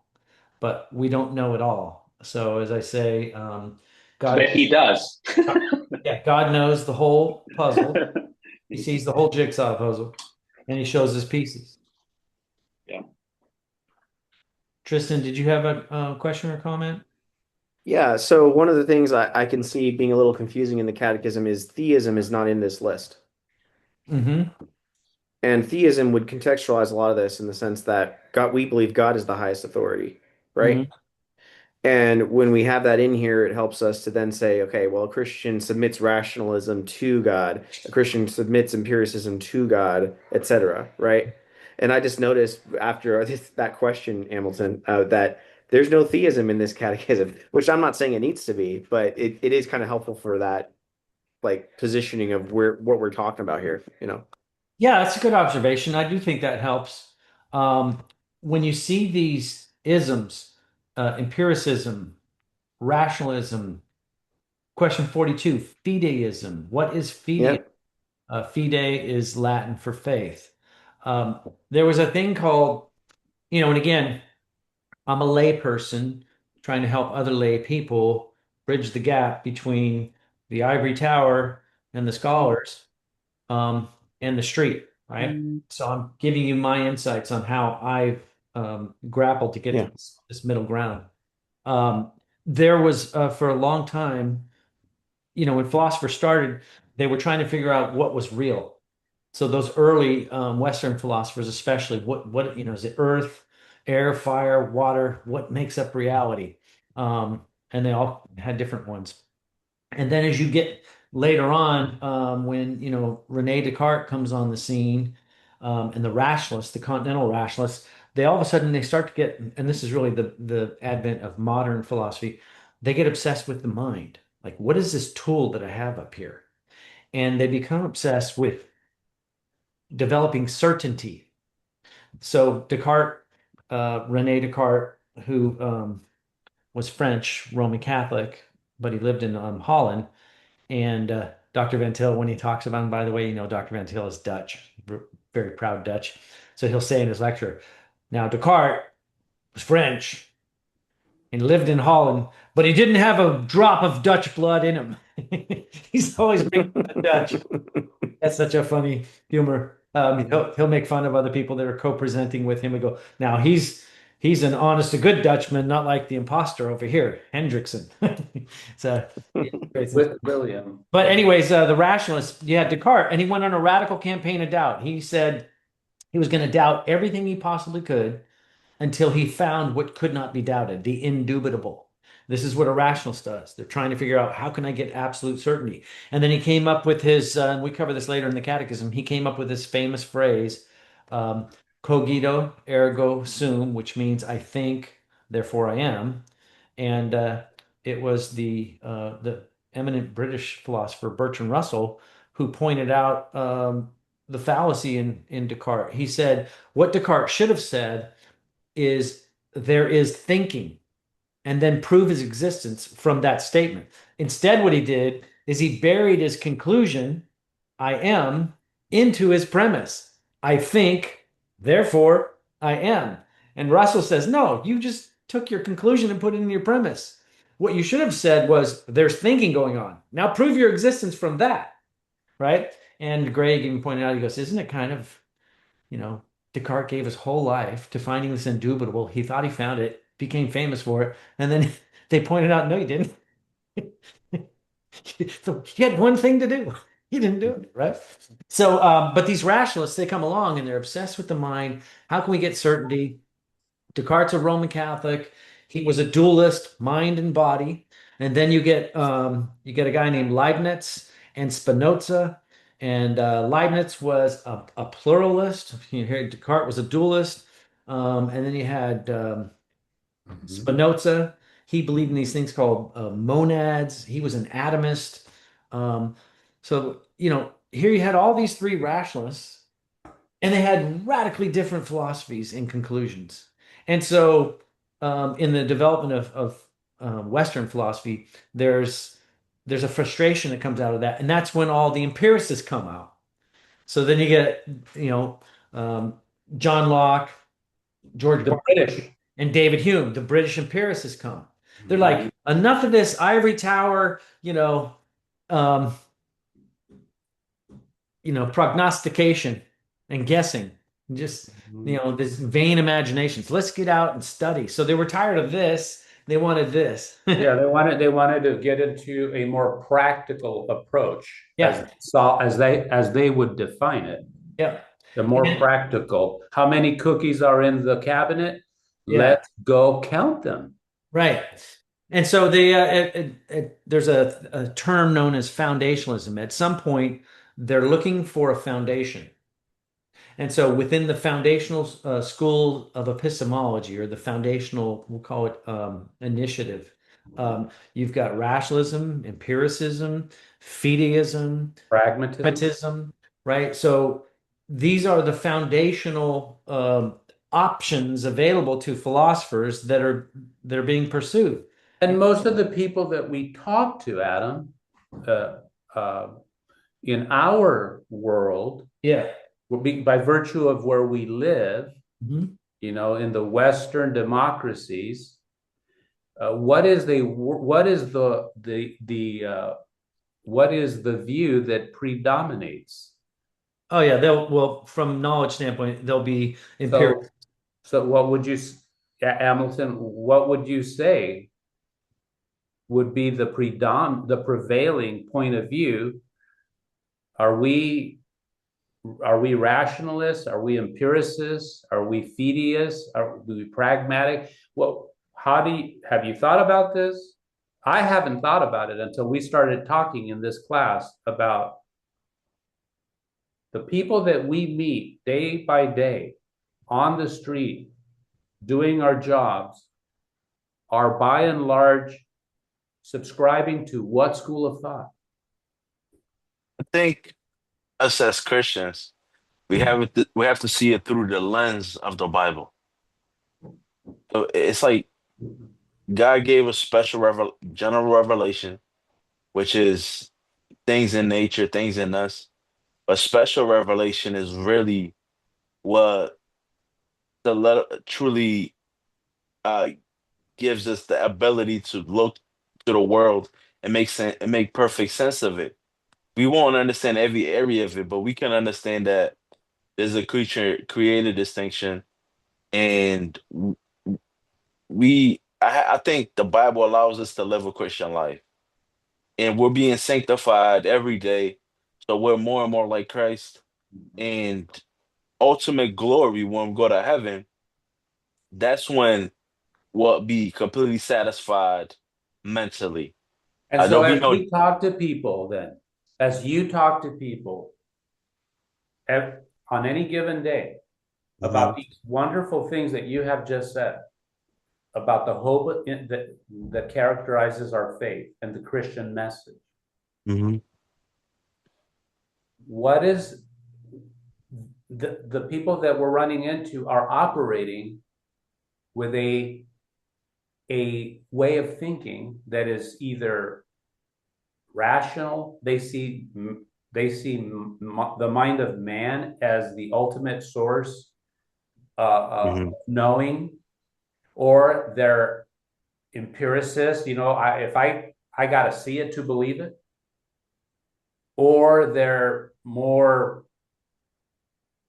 but we don't know it all. So as I say, God, But He does. yeah, God knows the whole puzzle. He sees the whole jigsaw puzzle and he shows us pieces. Yeah. Tristan, did you have a question or comment? Yeah, so one of the things I can see being a little confusing in the catechism is theism is not in this list. Mm-hmm. And theism would contextualize a lot of this in the sense that God, we believe God is the highest authority, right? Mm-hmm. And when we have that in here, it helps us to then say, okay, well, a Christian submits rationalism to God, a Christian submits empiricism to God, etc., right? And I just noticed after that question, Hamilton, that there's no theism in this catechism, which I'm not saying it needs to be, but it is kind of helpful for that like positioning of where what we're talking about here, you know? Yeah, that's a good observation. I do think that helps. Um, when you see these isms, empiricism, rationalism, question 42, fideism. What is fide? Yep. Fide is Latin for faith. There was a thing called, and again, I'm a lay person trying to help other lay people bridge the gap between the ivory tower and the scholars, um, and the street, right? So I'm giving you my insights on how I've grappled to get to Yeah. this middle ground. Um, there was, for a long time, when philosophers started, they were trying to figure out what was real. So those early Western philosophers, especially, what is it? Earth, air, fire, water. What makes up reality? And they all had different ones. And then as you get later on, when Rene Descartes comes on the scene, and the rationalists, the continental rationalists, they all of a sudden they start to get, and this is really the advent of modern philosophy, they get obsessed with the mind. Like, what is this tool that I have up here? And they become obsessed with developing certainty. So Descartes, Rene Descartes, who was French, Roman Catholic, but he lived in Holland. And Dr. Van Til, when he talks about him, by the way, Dr. Van Til is Dutch, very proud Dutch. So he'll say in his lecture, now Descartes was French and lived in Holland, but he didn't have a drop of Dutch blood in him. He's always making fun of Dutch. That's such a funny humor. He'll make fun of other people that are co-presenting with him and go, now he's an honest to good Dutchman, not like the imposter over here, Hendrickson. So With William. but anyways, the rationalist, you had Descartes, and he went on a radical campaign of doubt. He said he was going to doubt everything he possibly could until he found what could not be doubted, the indubitable. This is what a rationalist does. They're trying to figure out how can I get absolute certainty. And then he came up with his, and we cover this later in the Catechism, he came up with this famous phrase, um, cogito ergo sum, which means I think, therefore I am. And it was the eminent British philosopher Bertrand Russell who pointed out the fallacy in Descartes. He said what Descartes should have said is there is thinking and then prove his existence from that statement. Instead, what he did is he buried his conclusion, I am, into his premise. I think, therefore I am. And Russell says, no, you just took your conclusion and put it in your premise. What you should have said was, there's thinking going on. Now prove your existence from that, right? And Greg even pointed out, he goes, isn't it kind of, Descartes gave his whole life to finding this indubitable. He thought he found it, became famous for it, and then they pointed out, no, he didn't. So he had one thing to do. He didn't do it, right? So, but these rationalists, they come along and they're obsessed with the mind. How can we get certainty? Descartes, a Roman Catholic, he was a dualist, mind and body. And then you get a guy named Leibniz and Spinoza. And Leibniz was a pluralist. You hear Descartes was a dualist. And then you had Spinoza. He believed in these things called monads. He was an atomist. Um, so, here you had all these three rationalists, and they had radically different philosophies and conclusions. And so, in the development of Western philosophy, there's a frustration that comes out of that, and that's when all the empiricists come out. So then you get, you know, um, John Locke, George The Berkeley, British. and David Hume, the British empiricists come. They're like, enough of this ivory tower, um, prognostication and guessing, just this vain imaginations. Let's get out and study. So they were tired of this. They wanted this. Yeah, they wanted to get into a more practical approach Yeah. as they would define it. Yeah. The more And- practical. How many cookies are in the cabinet? Yeah. Let's go count them. Right. And so there's a term known as foundationalism. At some point, they're looking for a foundation. And so within the foundational school of epistemology, or the foundational, we'll call it initiative, you've got rationalism, empiricism, fideism, Pragmatism. pragmatism, right? So these are the foundational options available to philosophers that are being pursued. And most of the people that we talk to, Adam, uh, uh, in our world, Yeah. by virtue of where we live, Mhm. in the Western democracies, what is the view that predominates? Oh yeah, well, from knowledge standpoint, they'll be empirical. So what would you, Hamilton? What would you say would be the prevailing point of view? Are we rationalists? Are we empiricists? Are we fideists? Are we pragmatic? Well, have you thought about this? I haven't thought about it until we started talking in this class about the people that we meet day by day on the street doing our jobs are by and large subscribing to what school of thought? I think us as Christians, we have to see it through the lens of the Bible. So it's like God gave us general revelation, which is things in nature, things in us. But special revelation is really what truly uh, gives us the ability to look to the world and make sense and make perfect sense of it. We won't understand every area of it, but we can understand that there's a creature created distinction, and I think the Bible allows us to live a Christian life, and we're being sanctified every day, so we're more and more like Christ. And ultimate glory, when we go to heaven, that's when we'll be completely satisfied mentally. And so There'll be as no. we talk to people, then, as you talk to people on any given day about Mhm, these wonderful things that you have just said, about the hope that characterizes our faith and the Christian message, mhm, what is the people that we're running into are operating with a way of thinking that is either rational. They see the mind of man as the ultimate source mhm. knowing, or they're empiricists. If I got to see it to believe it, or they're more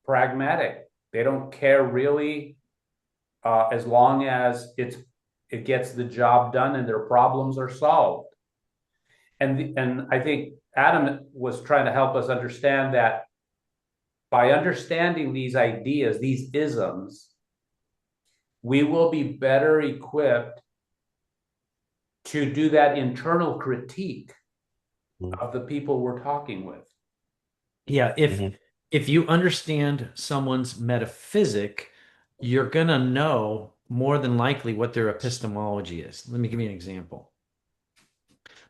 pragmatic. They don't care really, as long as it gets the job done and their problems are solved. And I think Adam was trying to help us understand that by understanding these ideas, these isms, we will be better equipped to do that internal critique Mhm. of the people we're talking with. Yeah, Mhm. if you understand someone's metaphysic, you're gonna know more than likely what their epistemology is. Let me give you an example.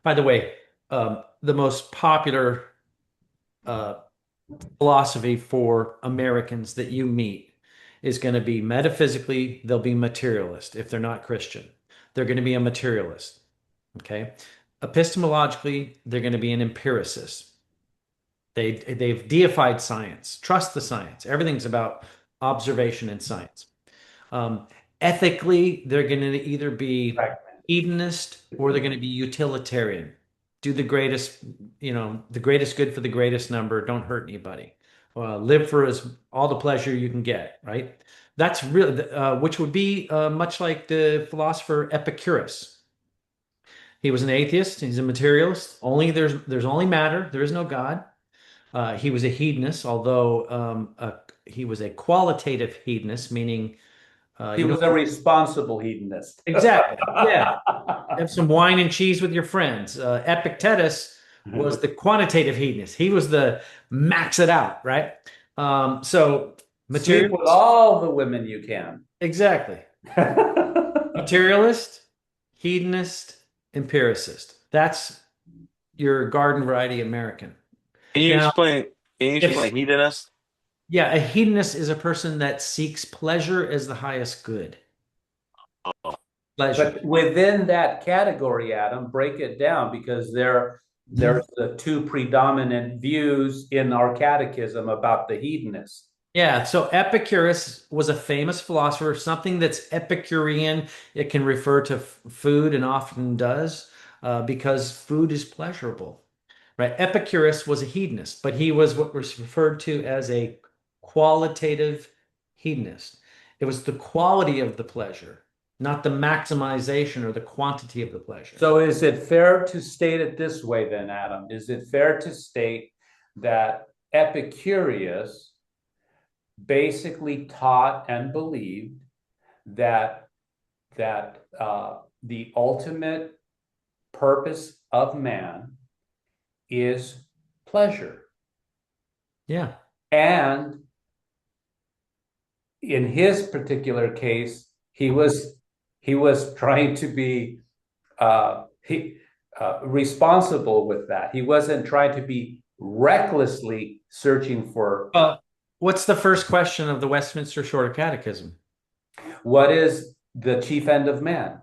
By the way, the most popular uh, philosophy for Americans that you meet is going to be metaphysically, they'll be materialist if they're not Christian. They're going to be a materialist. Okay. Epistemologically, they're going to be an empiricist. They've deified science. Trust the science. Everything's about observation and science. Um, Ethically, they're going to either be Right. hedonist or they're going to be utilitarian. Do the greatest, the greatest good for the greatest number. Don't hurt anybody. Live for all the pleasure you can get. Right. That's really, which would be much like the philosopher Epicurus. He was an atheist. He's a materialist. There's only matter. There is no God. He was a hedonist, although he was a qualitative hedonist, meaning He was a responsible hedonist. exactly, yeah. Have some wine and cheese with your friends. Epictetus was the quantitative hedonist. He was the max it out, right? So Sleep with materialist, all the women you can. exactly. Materialist, hedonist, empiricist. That's your garden variety American. Can you Now, explain? Can you if explain hedonist? yeah, a hedonist is a person that seeks pleasure as the highest good. Oh, Pleasure. But within that category, Adam, break it down, because there's the two predominant views in our catechism about the hedonist. Yeah, so Epicurus was a famous philosopher. Something that's Epicurean, it can refer to food and often does, because food is pleasurable, right? Epicurus was a hedonist, but he was what was referred to as a qualitative hedonist. It was the quality of the pleasure, not the maximization or the quantity of the pleasure. So is it fair to state it this way then, Adam? Is it fair to state that Epicurus basically taught and believed that the ultimate purpose of man is pleasure? Yeah. And in his particular case, he was trying to be he responsible with that. He wasn't trying to be recklessly searching for What's the first question of the Westminster Shorter Catechism? what is the chief end of man,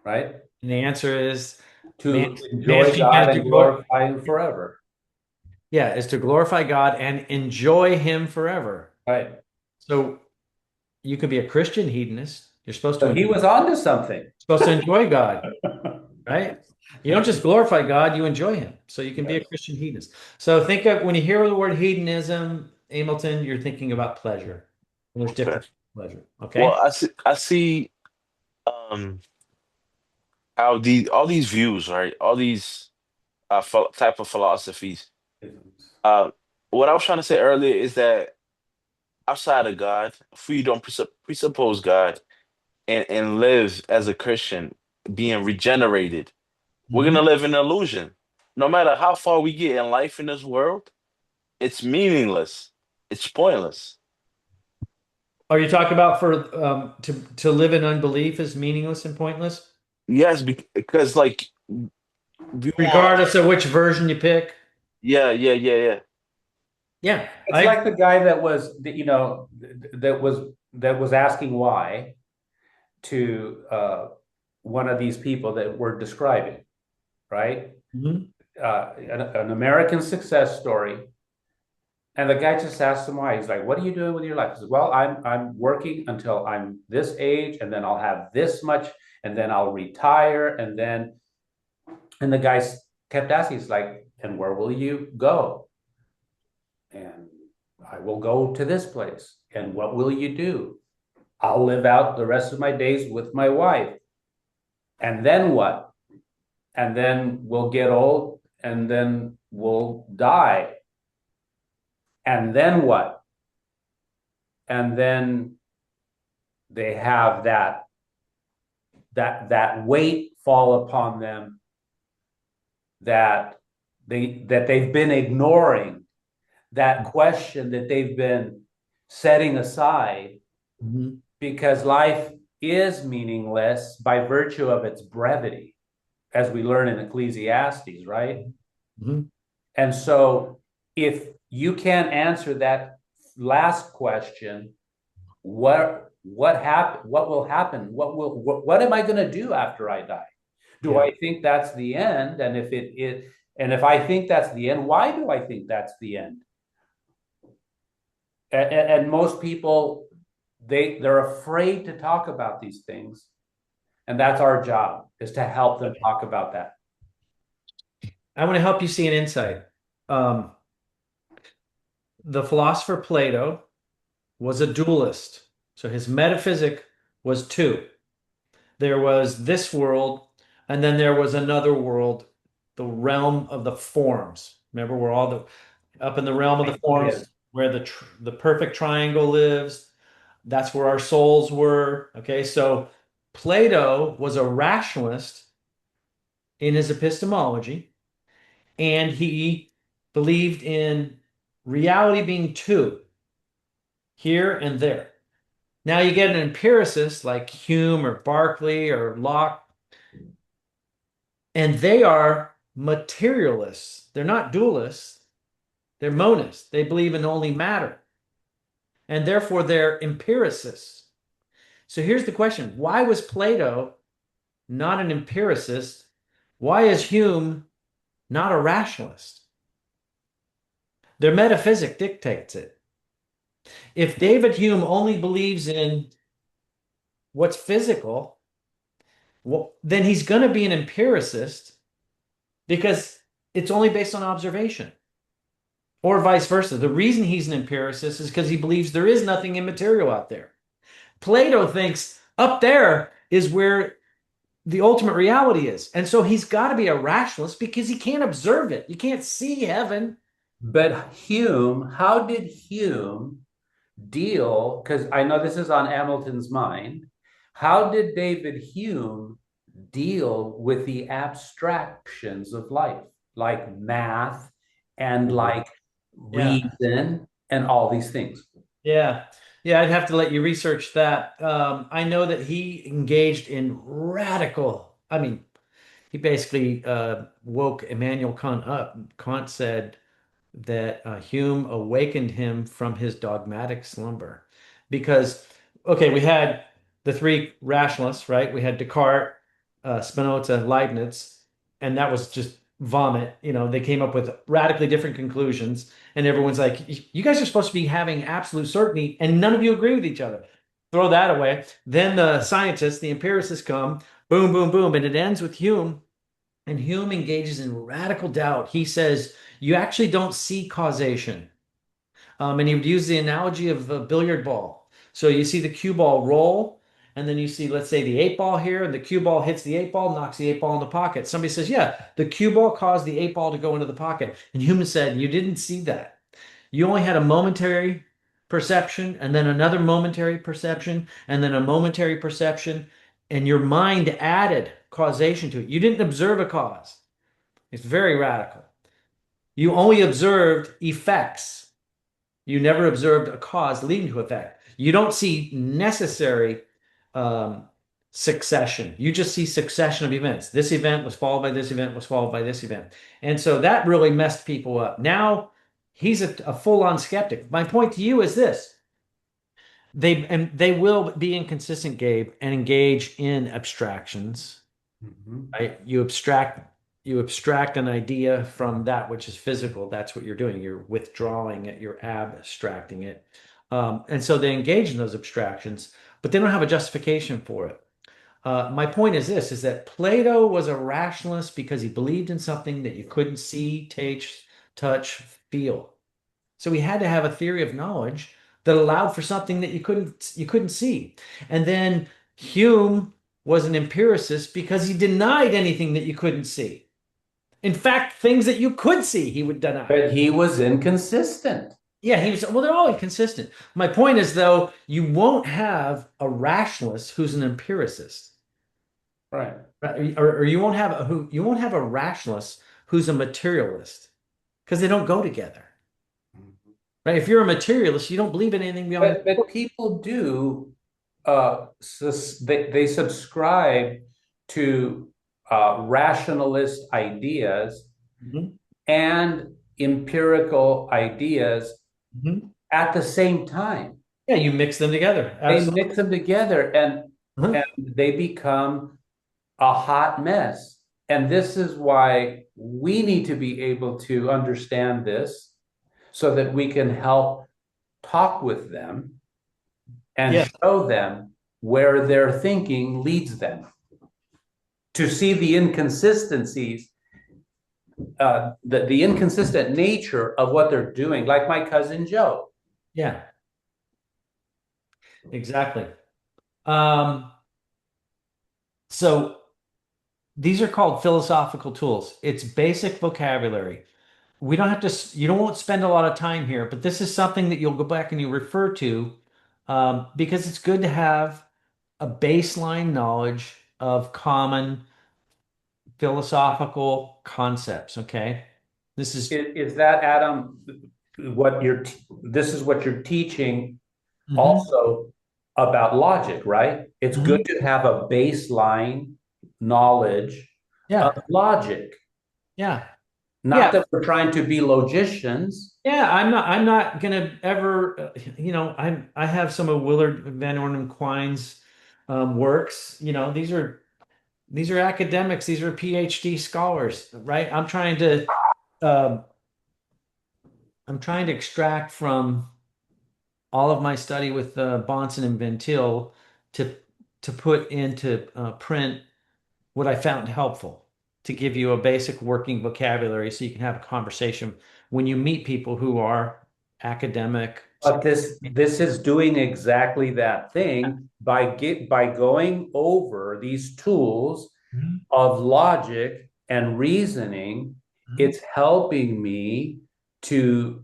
right? And the answer is To man's enjoy chief end God is to and glorify Him forever. yeah, is to glorify God and enjoy Him forever. Right. So you could be a Christian hedonist. You're So he was on to something. supposed to enjoy God, right? You don't just glorify God, you enjoy Him. So you can be a Yes. Christian hedonist. So think of when you hear the word hedonism, Hamilton, you're thinking about pleasure. And there's Okay. different pleasure. Well, Okay. I see um how all these views, right? All these type of philosophies. Uh, what I was trying to say earlier is that outside of God, if we don't presuppose God and live as a Christian, being regenerated, we're Mhm. gonna live in an illusion. No matter how far we get in life in this world, it's meaningless. It's pointless. Are you talking about for to live in unbelief is meaningless and pointless, Yes, because like we want, regardless of which version you pick? yeah, yeah, yeah, yeah. Yeah, It's I like the guy that was, that was asking why to one of these people that we're describing, right? Mhm. An American success story. And the guy just asked him why. He's like, "What are you doing with your life?" He says, "Well, I'm working until I'm this age, and then I'll have this much, and then I'll retire, and then." And the guy kept asking, "He's like, and where will you go?" And I will go to this place. And what will you do? I'll live out the rest of my days with my wife. And then what? And then we'll get old, and then we'll die. And then what? And then they have that weight fall upon them that they've been ignoring, that question that they've been setting aside, Mhm. because life is meaningless by virtue of its brevity, as we learn in Ecclesiastes, right? Mhm. And so if you can't answer that last question, what will happen? What am I going to do after I die? Do Yeah. I think that's the end? And if I think that's the end, why do I think that's the end? And most people, they're afraid to talk about these things, and that's our job, is to help them talk about that. I want to help you see an insight. Um, the philosopher Plato was a dualist. So his metaphysic was two. There was this world, and then there was another world, the realm of the forms. Remember, we're all up in the realm of the Yes. forms where the perfect triangle lives. That's where our souls were. Okay, so Plato was a rationalist in his epistemology, and he believed in reality being two, here and there. Now you get an empiricist like Hume or Berkeley or Locke, and they are materialists. They're not dualists, they're monists. They believe in only matter, and therefore they're empiricists. So here's the question: why was Plato not an empiricist? Why is Hume not a rationalist? Their metaphysic dictates it. If David Hume only believes in what's physical, well, then he's going to be an empiricist because it's only based on observation, or vice versa. The reason he's an empiricist is because he believes there is nothing immaterial out there. Plato thinks up there is where the ultimate reality is. And so he's got to be a rationalist because he can't observe it. You can't see heaven. But Hume, how did Hume deal? Because I know this is on Hamilton's mind. How did David Hume deal with the abstractions of life, like math and like Yeah. reason and all these things? Yeah. Yeah, I'd have to let you research that. I know that he engaged in radical, I mean, he basically woke Immanuel Kant up. Kant said that Hume awakened him from his dogmatic slumber. Because, okay, we had the three rationalists, right? We had Descartes, Spinoza, Leibniz, and that was just vomit. You know, they came up with radically different conclusions, and everyone's like, you guys are supposed to be having absolute certainty, and none of you agree with each other. Throw that away. Then the scientists, the empiricists come, boom, boom, boom, and it ends with Hume. And Hume engages in radical doubt. He says, you actually don't see causation. And he would use the analogy of a billiard ball. So you see the cue ball roll, and then you see, let's say, the eight ball here, and the cue ball hits the eight ball, knocks the eight ball in the pocket. Somebody says, yeah, the cue ball caused the eight ball to go into the pocket. And Hume said, you didn't see that. You only had a momentary perception, and then another momentary perception, and then a momentary perception, and your mind added causation to it. You didn't observe a cause. It's very radical. You only observed effects. You never observed a cause leading to effect. You don't see necessary um, succession. You just see succession of events. This event was followed by this event, was followed by this event. And so that really messed people up. Now he's a full-on skeptic. My point to you is this. They will be inconsistent, Gabe, and engage in abstractions. Mhm. Right? You abstract an idea from that which is physical. That's what you're doing. You're withdrawing it, you're abstracting it. And so they engage in those abstractions, but they don't have a justification for it. My point is this, is that Plato was a rationalist because he believed in something that you couldn't see, taste, touch, feel. So he had to have a theory of knowledge that allowed for something that you couldn't see. And then Hume was an empiricist because he denied anything that you couldn't see. In fact, things that you could see, he would deny. But he was inconsistent. Yeah, he was, well, they're all inconsistent. My point is, though, you won't have a rationalist who's an empiricist. Right. Right? Or you won't have a rationalist who's a materialist because they don't go together. Right? If you're a materialist, you don't believe in anything beyond. But people do they subscribe to rationalist ideas Mhm. and empirical ideas Mhm. at the same time. Yeah, you mix them together. They Absolutely. mix them together Uh-huh. and they become a hot mess. And this is why we need to be able to understand this so that we can help talk with them and Yeah. show them where their thinking leads them to see the inconsistencies, the inconsistent nature of what they're doing, like my cousin Joe. Yeah, exactly. Um, so these are called philosophical tools. It's basic vocabulary. We don't have to, you don't want to spend a lot of time here, but this is something that you'll go back and you refer to because it's good to have a baseline knowledge of common philosophical concepts. Okay. This is, Is that, Adam, what this is what you're teaching Mhm. also about logic, right? It's good Mhm. to have a baseline knowledge of Yeah. logic. Yeah. Not Yeah. that we're trying to be logicians. Yeah, I'm not gonna ever, I have some of Willard Van Orman Quine's works. These are academics, these are PhD scholars, right? Um, I'm trying to extract from all of my study with Bonson and Ventil to put into print what I found helpful to give you a basic working vocabulary so you can have a conversation when you meet people who are academic. But this is doing exactly that thing by going over these tools Mhm. of logic and reasoning. Mhm. It's helping me to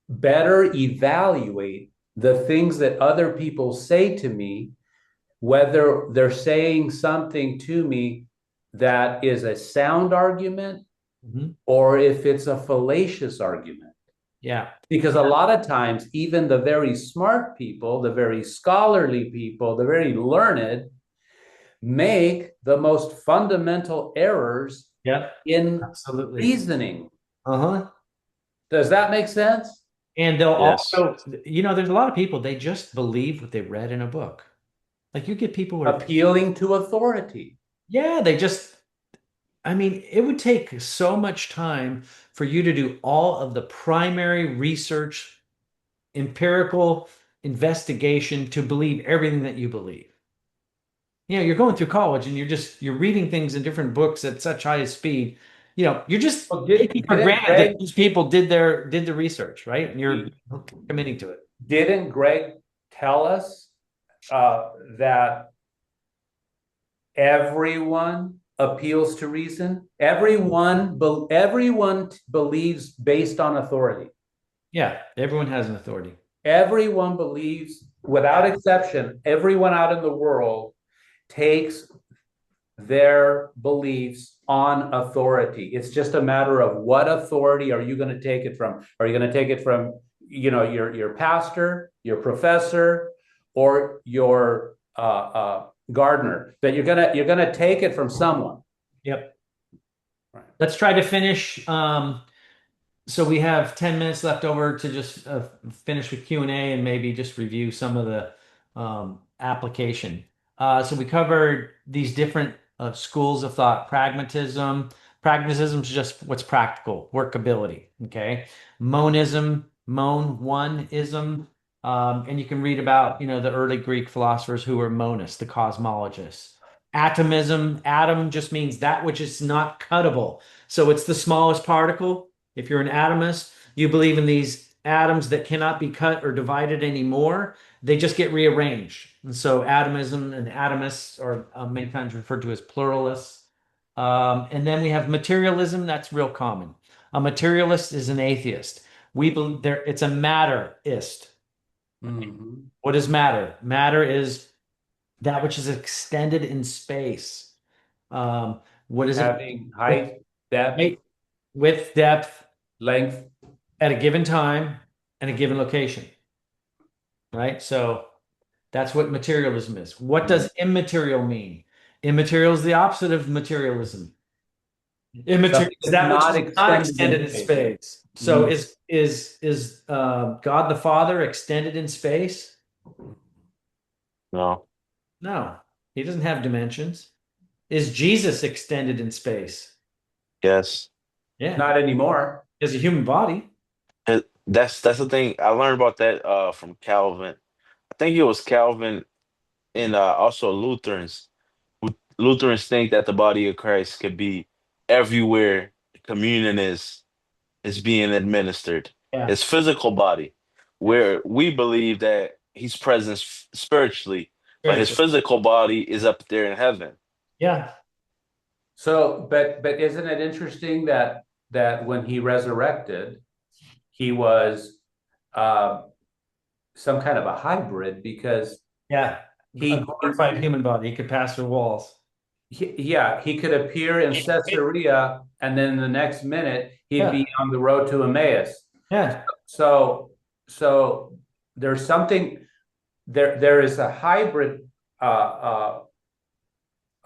better evaluate the things that other people say to me, whether they're saying something to me that is a sound argument Mhm. or if it's a fallacious argument. Yeah. Because a lot of times, even the very smart people, the very scholarly people, the very learned, make the most fundamental errors Yeah, in absolutely. reasoning. Uh-huh. Does that make sense? And they'll Yes. also, there's a lot of people, they just believe what they read in a book. Like you get people who are, Appealing to authority. yeah, they just, I mean, it would take so much time for you to do all of the primary research, empirical investigation to believe everything that you believe. You're going through college and you're reading things in different books at such high speed. You're just Well, taking for didn't granted that Greg these people did the research, right? And you're committing to it. didn't Greg tell us that everyone appeals to reason? Everyone believes based on authority. Yeah, everyone has an authority. Everyone believes, without exception, everyone out in the world takes their beliefs on authority. It's just a matter of what authority are you going to take it from? Are you going to take it from, your pastor, your professor, or your gardener? That you're gonna take it from someone. Yep. Right. Let's try to finish. So we have 10 minutes left over to just finish with Q&A and maybe just review some of the application. So we covered these different schools of thought. Pragmatism. Pragmatism is just what's practical, workability. Okay. Monism. And you can read about, the early Greek philosophers who were monists, the cosmologists. Atomism. Atom just means that which is not cuttable. So it's the smallest particle. If you're an atomist, you believe in these atoms that cannot be cut or divided anymore. They just get rearranged. And so atomism and atomists are many times referred to as pluralists. And then we have materialism. That's real common. A materialist is an atheist. We believe it's a matterist. Mm-hmm. What is matter? Matter is that which is extended in space. What is it? Having With, height, depth, with depth length. at a given time and a given location, right? So that's what materialism is. What does immaterial mean? Immaterial is the opposite of materialism. Immaterial Something is that's that which not is not extended extended in in space. space. So Mhm. is God the Father extended in space? No. No, he doesn't have dimensions. Is Jesus extended in space? Yes. Yeah, Not anymore. he has a human body. That's the thing. I learned about that from Calvin. I think it was Calvin and also Lutherans. Lutherans think that the body of Christ could be everywhere communion is being administered. Yeah, His physical body, where we believe that he's present spiritually, but his spiritually. physical body is up there in heaven. Yeah, So, but isn't it interesting that when he resurrected, he was uh, some kind of a hybrid because yeah. A he, glorified human body. He could pass through walls. yeah, he could appear in Caesarea and then the next minute he'd Yeah, be on the road to Emmaus. yeah. So, so there's something there. There is a hybrid. Uh, uh,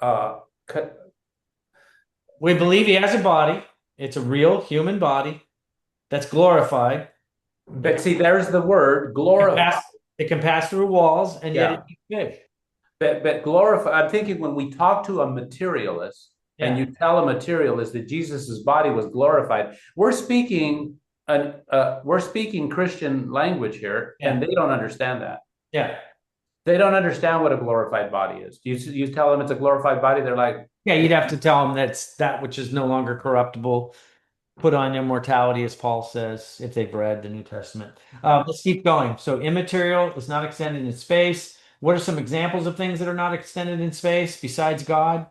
uh, We believe he has a body. It's a real human body that's glorified. but see, there's the word It can glorified. pass, it can pass through walls, and yet Yeah. it eats fish. But glorify, I'm thinking when we talk to a materialist and Yeah, you tell a materialist that Jesus's body was glorified, we're speaking Christian language here, and yeah, they don't understand that. yeah. They don't understand what a glorified body is. You tell them it's a glorified body, they're like, Yeah, you'd have to tell them that's that which is no longer corruptible, put on immortality, as Paul says, if they've read the New Testament. Let's keep going. So immaterial is not extended in space. What are some examples of things that are not extended in space besides God?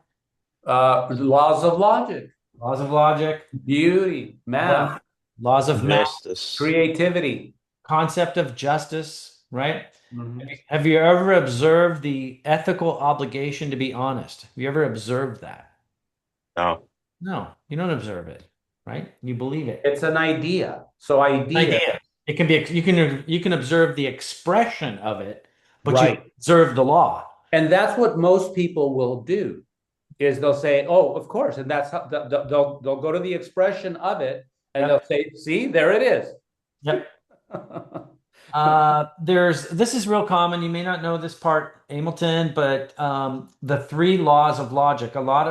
laws of logic, Laws of logic, beauty, math, laws of math, Justice. creativity. concept of justice, right? Mhm. Have you ever observed the ethical obligation to be honest? Have you ever observed that? No. No, you don't observe it, right? You believe it. It's an idea. So idea, Idea. It can be you can observe the expression of it, but you right? don't observe the law. And that's what most people will do is they'll say, "Oh, of course," and that's how they'll go to the expression of it, and they'll Yep. say, "See, there it is." Yep. This is real common. You may not know this part, Hamilton, but the three laws of logic. A lot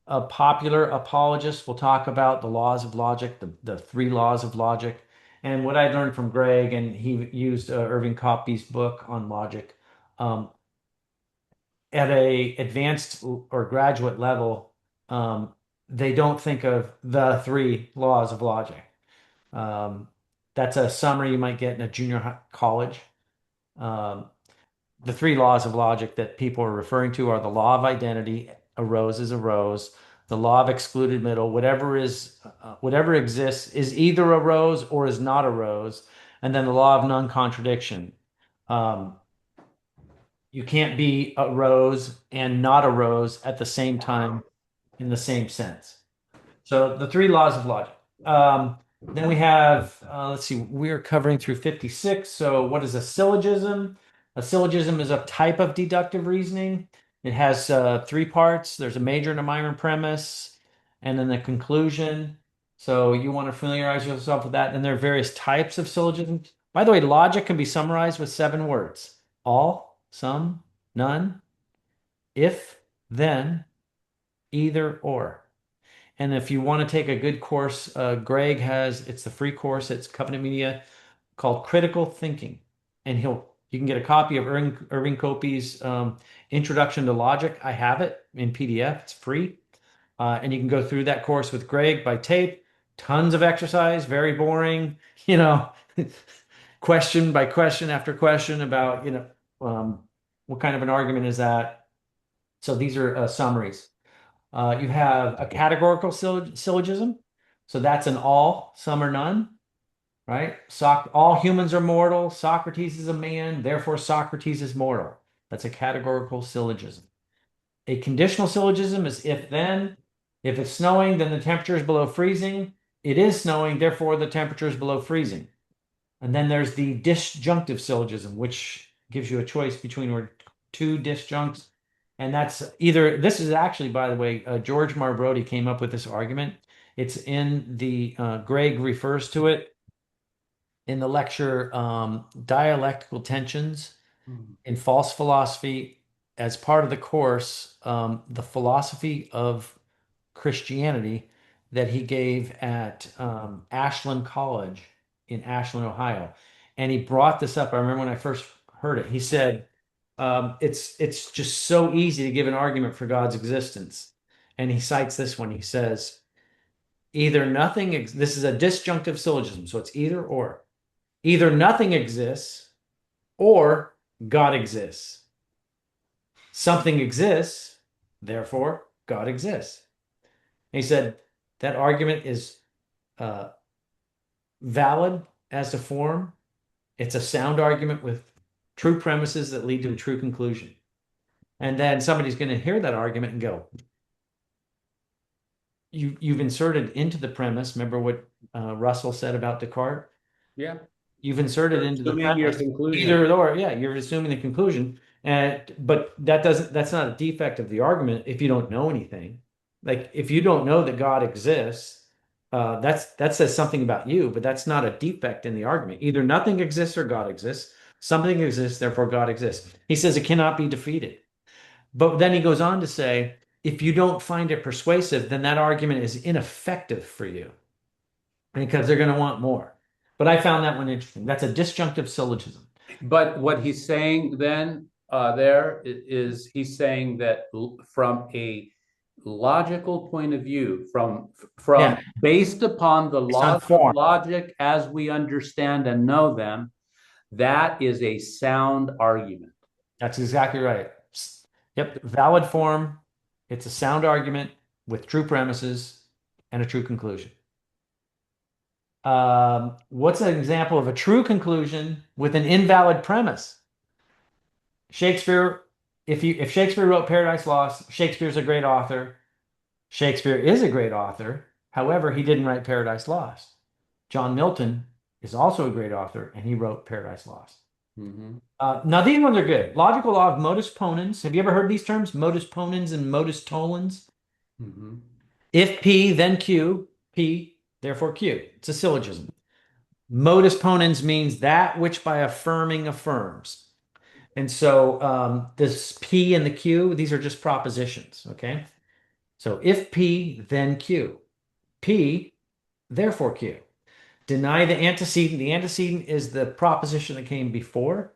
of popular apologists will talk about the laws of logic, the three laws of logic. And what I learned from Greg, and he used Irving Copy's book on logic, um, at a advanced or graduate level, um, they don't think of the three laws of logic. Um, that's a summary you might get in a college. Um, the three laws of logic that people are referring to are the law of identity, a rose is a rose, the law of excluded middle, whatever exists is either a rose or is not a rose, and then the law of non-contradiction. Um, you can't be a rose and not a rose at the same time in the same sense. So the three laws of logic. Then we have, let's see, we are covering through 56. So what is a syllogism? A syllogism is a type of deductive reasoning. It has three parts. There's a major and a minor premise, and then the conclusion. So you want to familiarize yourself with that. And there are various types of syllogisms. By the way, logic can be summarized with 7 words: all, some, none, if, then, either, or. And if you want to take a good course, Greg has, it's the free course, it's Covenant Media called Critical Thinking. And you can get a copy of Irving Copey's Introduction to Logic. I have it in PDF, it's free. And you can go through that course with Greg by tape. Tons of exercise, very boring, you know, question by question after question about, what kind of an argument is that? So these are summaries. You have a categorical syllogism. So that's an all, some or none, right? All humans are mortal. Socrates is a man, therefore Socrates is mortal. That's a categorical syllogism. A conditional syllogism is if then. If it's snowing, then the temperature is below freezing. It is snowing, therefore the temperature is below freezing. And then there's the disjunctive syllogism, which gives you a choice between two disjuncts. And that's either, this is actually, by the way, George Marbrody came up with this argument. It's in Greg refers to it in the lecture, Dialectical Tensions in False Philosophy, as part of the course, the philosophy of Christianity that he gave at Ashland College in Ashland, Ohio. And he brought this up. I remember when I first heard it. He said, it's just so easy to give an argument for God's existence. And he cites this one. He says, either nothing, this is a disjunctive syllogism, so it's either or. Either nothing exists or God exists. Something exists, therefore God exists. And he said that argument is uh, valid as to form. It's a sound argument with true premises that lead to a true conclusion. And then somebody's going to hear that argument and go, you've inserted into the premise. Remember what Russell said about Descartes? Yeah. You've inserted into the Assuming your premise conclusion. either or. Yeah, you're assuming the conclusion. But that's not a defect of the argument if you don't know anything. Like if you don't know that God exists, that says something about you, but that's not a defect in the argument. Either nothing exists or God exists. Something exists, therefore God exists. He says it cannot be defeated. But then he goes on to say, if you don't find it persuasive, then that argument is ineffective for you because they're going to want more. But I found that one interesting. That's a disjunctive syllogism. But what he's saying then there is he's saying that from a logical point of view, from Yeah, based upon the based on laws of form. logic as we understand and know them, that is a sound argument. That's exactly right. Yep, valid form. It's a sound argument with true premises and a true conclusion. What's an example of a true conclusion with an invalid premise? Shakespeare, if Shakespeare wrote Paradise Lost, Shakespeare's a great author. Shakespeare is a great author. However, he didn't write Paradise Lost. John Milton is also a great author, and he wrote Paradise Lost. Mhm. Now these ones are good. Logical law of modus ponens. Have you ever heard these terms? Modus ponens and modus tollens. Mhm. If P, then Q, P, therefore Q. It's a syllogism. Modus ponens means that which by affirming affirms. And so this P and the Q, these are just propositions, okay? So if P, then Q. P, therefore Q. Deny the antecedent. The antecedent is the proposition that came before.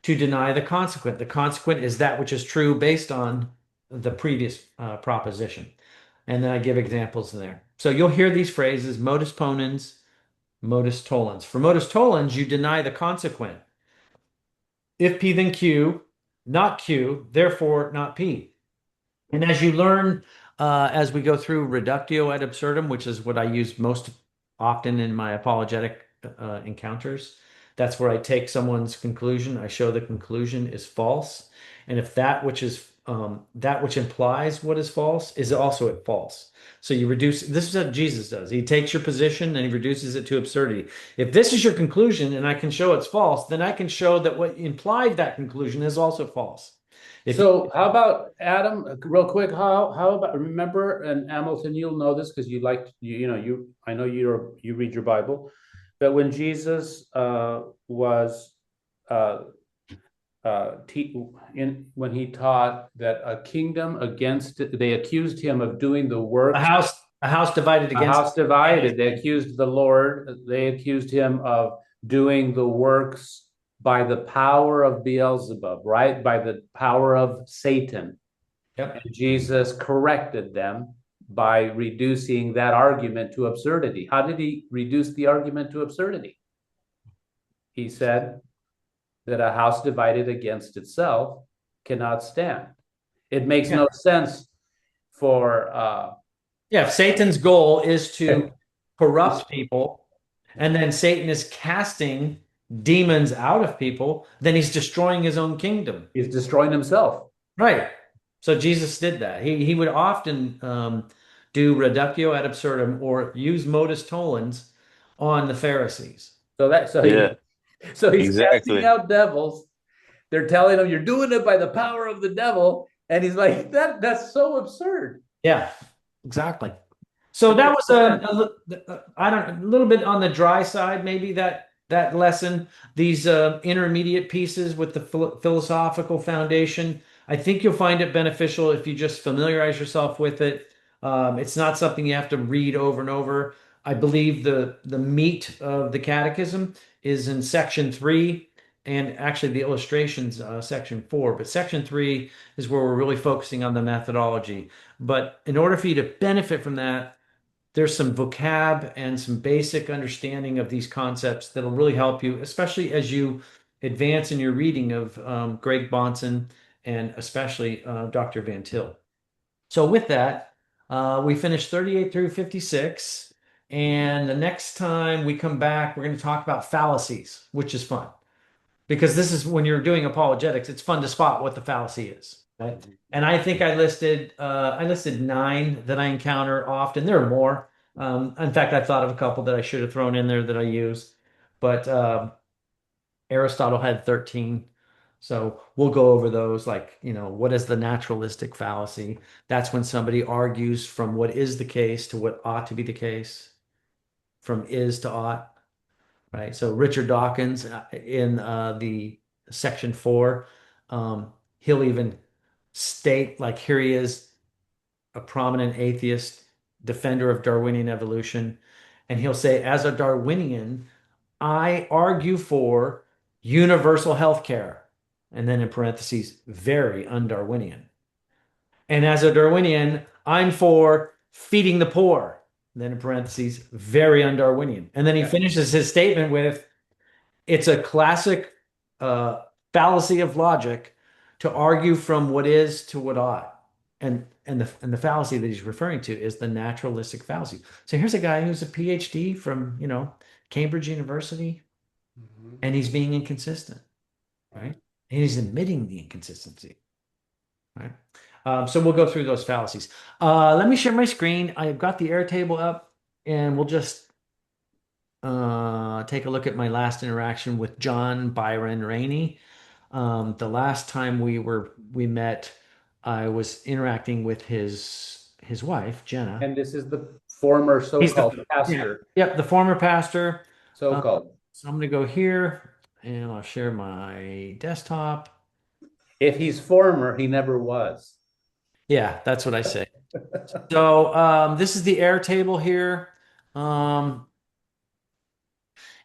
To deny the consequent. The consequent is that which is true based on the previous proposition. And then I give examples there. So you'll hear these phrases, modus ponens, modus tollens. For modus tollens, you deny the consequent. If P then Q, not Q, therefore not P. And as you learn, as we go through reductio ad absurdum, which is what I use most often in my apologetic encounters, that's where I take someone's conclusion, I show the conclusion is false, and if that which is that which implies what is false is also false. So you reduce. This is what Jesus does. He takes your position and he reduces it to absurdity. If this is your conclusion and I can show it's false, then I can show that what implied that conclusion is also false. If you, So how about Adam, real quick, how about remember, and Hamilton, you'll know this because you I know you read your Bible, but when Jesus was uh when he taught that a kingdom against they accused him of doing the a works, house a house divided a against house divided, they accused the Lord, they accused him of doing the works by the power of Beelzebub, right? By the power of Satan. And Yep. Jesus corrected them by reducing that argument to absurdity. How did he reduce the argument to absurdity? He said that a house divided against itself cannot stand. It makes Yeah. no sense for Yeah, if Satan's goal is to corrupt people, and then Satan is casting demons out of people, then he's destroying his own kingdom. he's destroying himself. Right. So Jesus did that. He would often do reductio ad absurdum or use modus tollens on the Pharisees. So that so he Yeah, so he's casting exactly. out devils. They're telling him you're doing it by the power of the devil, and he's like that's so absurd. Yeah, exactly. So It that makes was no sense. I don't a little bit on the dry side, maybe that lesson. These intermediate pieces with the philosophical foundation. I think you'll find it beneficial if you just familiarize yourself with it. It's not something you have to read over and over. I believe the meat of the catechism is in section 3, and actually the illustrations section 4. But section 3 is where we're really focusing on the methodology. But in order for you to benefit from that, there's some vocab and some basic understanding of these concepts that'll really help you, especially as you advance in your reading of Greg Bonson and especially Dr. Van Til. So with that, we finished 38 through 56. And the next time we come back, we're going to talk about fallacies, which is fun because this is when you're doing apologetics, it's fun to spot what the fallacy is, right? And I think I listed 9 that I encounter often. There are more. In fact, I thought of a couple that I should have thrown in there that I use, but Aristotle had 13. So we'll go over those, like, what is the naturalistic fallacy? That's when somebody argues from what is the case to what ought to be the case, from is to ought. Right. So Richard Dawkins in the section 4, he'll even state, like, here he is, a prominent atheist, defender of Darwinian evolution, and he'll say, as a Darwinian, I argue for universal health care, and then in parentheses, very un-Darwinian. And as a Darwinian, I'm for feeding the poor. Then in parentheses, very un-Darwinian. And then he finishes his statement with, it's a classic uh, fallacy of logic to argue from what is to what ought. And the fallacy that he's referring to is the naturalistic fallacy. So here's a guy who's a PhD from, Cambridge University, Mhm. and he's being inconsistent, right? And he's admitting the inconsistency, right? So we'll go through those fallacies. Let me share my screen. I've got the Airtable up, and we'll just take a look at my last interaction with John Byron Rainey. The last time we met, I was interacting with his wife, Jenna. And this is the former He's so-called the yeah, pastor, yep, the former pastor. Um, so-called. so I'm gonna go here and I'll share my desktop. If he's former, he never was. Yeah, that's what I say. So this is the Airtable here. Um,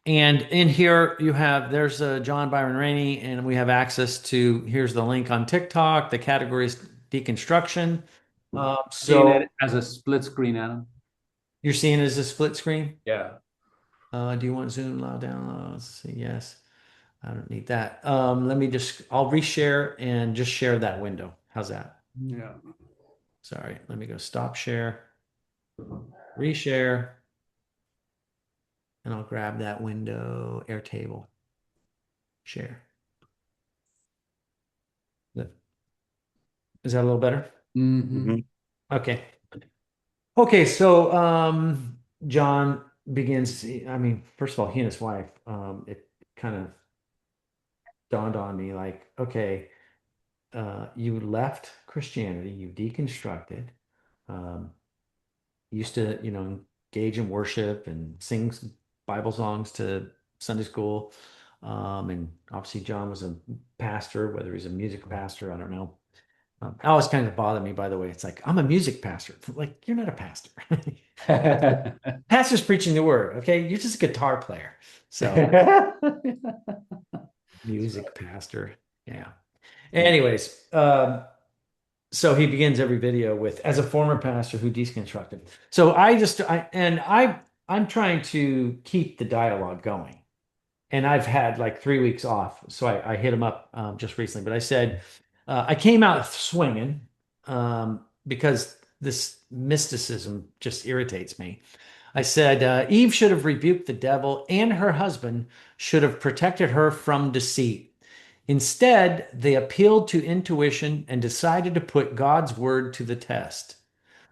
and in here you have there's John Byron Rainey, and we have access to here's the link on TikTok. The category is deconstruction. Seeing So it as a split screen, Adam. you're seeing it as a split screen. Yeah. Do you want zoom loud down low? Let's see. Yes. I don't need that. I'll reshare and just share that window. How's that? Yeah. Sorry. Let me go stop share, reshare, and I'll grab that window, Airtable, share. Is that a little better? Mm-hmm. Mhm. Okay. Okay. So, John begins, I mean, first of all, he and his wife, it kind of dawned on me like, okay, you left Christianity, you deconstructed, um, used to, engage in worship and sing Bible songs to Sunday school. And obviously, John was a pastor, whether he's a music pastor, I don't know. It always kind of bothered me, by the way. It's like, I'm a music pastor. Like, you're not a pastor. Pastor's preaching the word, okay? You're just a guitar player. So, music pastor. Yeah. Anyways, so he begins every video with, as a former pastor who deconstructed. So I'm trying to keep the dialogue going. And I've had like 3 weeks off. So I hit him up just recently, but I said, I came out swinging because this mysticism just irritates me. I said, Eve should have rebuked the devil, and her husband should have protected her from deceit. Instead, they appealed to intuition and decided to put God's word to the test.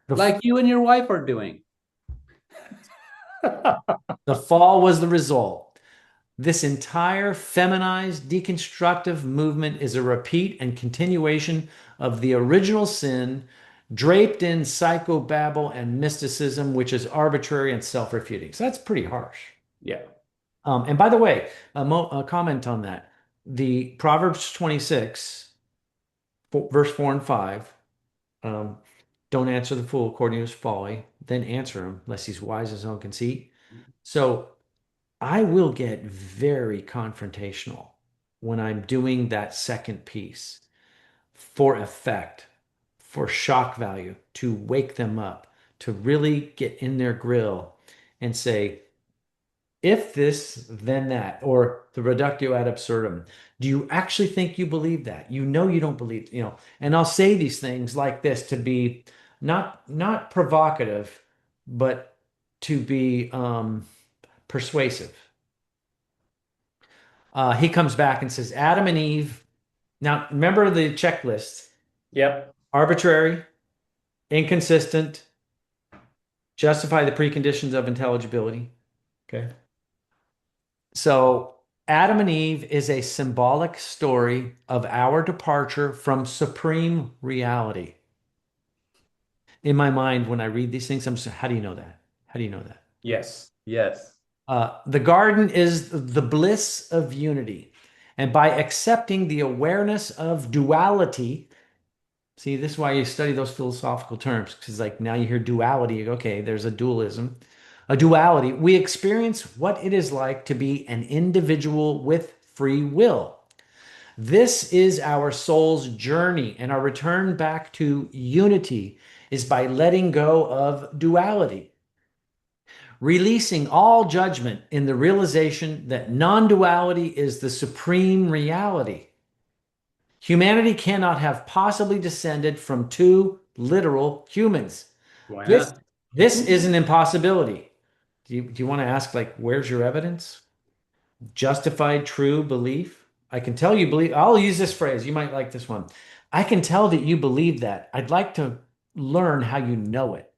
Like you and your wife are doing. The fall was the result. This entire feminized, deconstructive movement is a repeat and continuation of the original sin, draped in psychobabble and mysticism, which is arbitrary and self-refuting. So that's pretty harsh. Yeah. And by the way, a comment on that. The Proverbs 26, verse 4 and 5, um, don't answer the fool according to his folly, then answer him, lest he's wise in his own conceit. So I will get very confrontational when I'm doing that second piece for effect, for shock value, to wake them up, to really get in their grill and say, if this, then that, or the reductio ad absurdum. Do you actually think you believe that? You know you don't believe, and I'll say these things like this to be not provocative, but to be persuasive. He comes back and says, Adam and Eve. Now, remember the checklist: Yep. arbitrary, inconsistent, justify the preconditions of intelligibility. Okay. So, Adam and Eve is a symbolic story of our departure from supreme reality. In my mind, when I read these things, I'm saying, how do you know that? How do you know that? Yes. Yes. The garden is the bliss of unity. And by accepting the awareness of duality, see, this is why you study those philosophical terms, because like now you hear duality, you go, okay, there's a dualism, a duality. We experience what it is like to be an individual with free will. This is our soul's journey, and our return back to unity is by letting go of duality, releasing all judgment in the realization that non duality is the supreme reality. Humanity cannot have possibly descended from two literal humans. Why This, not? this is an impossibility. Do you want to ask, like, where's your evidence? Justified true belief? I can tell you believe. I'll use this phrase. You might like this one. I can tell that you believe that. I'd like to learn how you know it.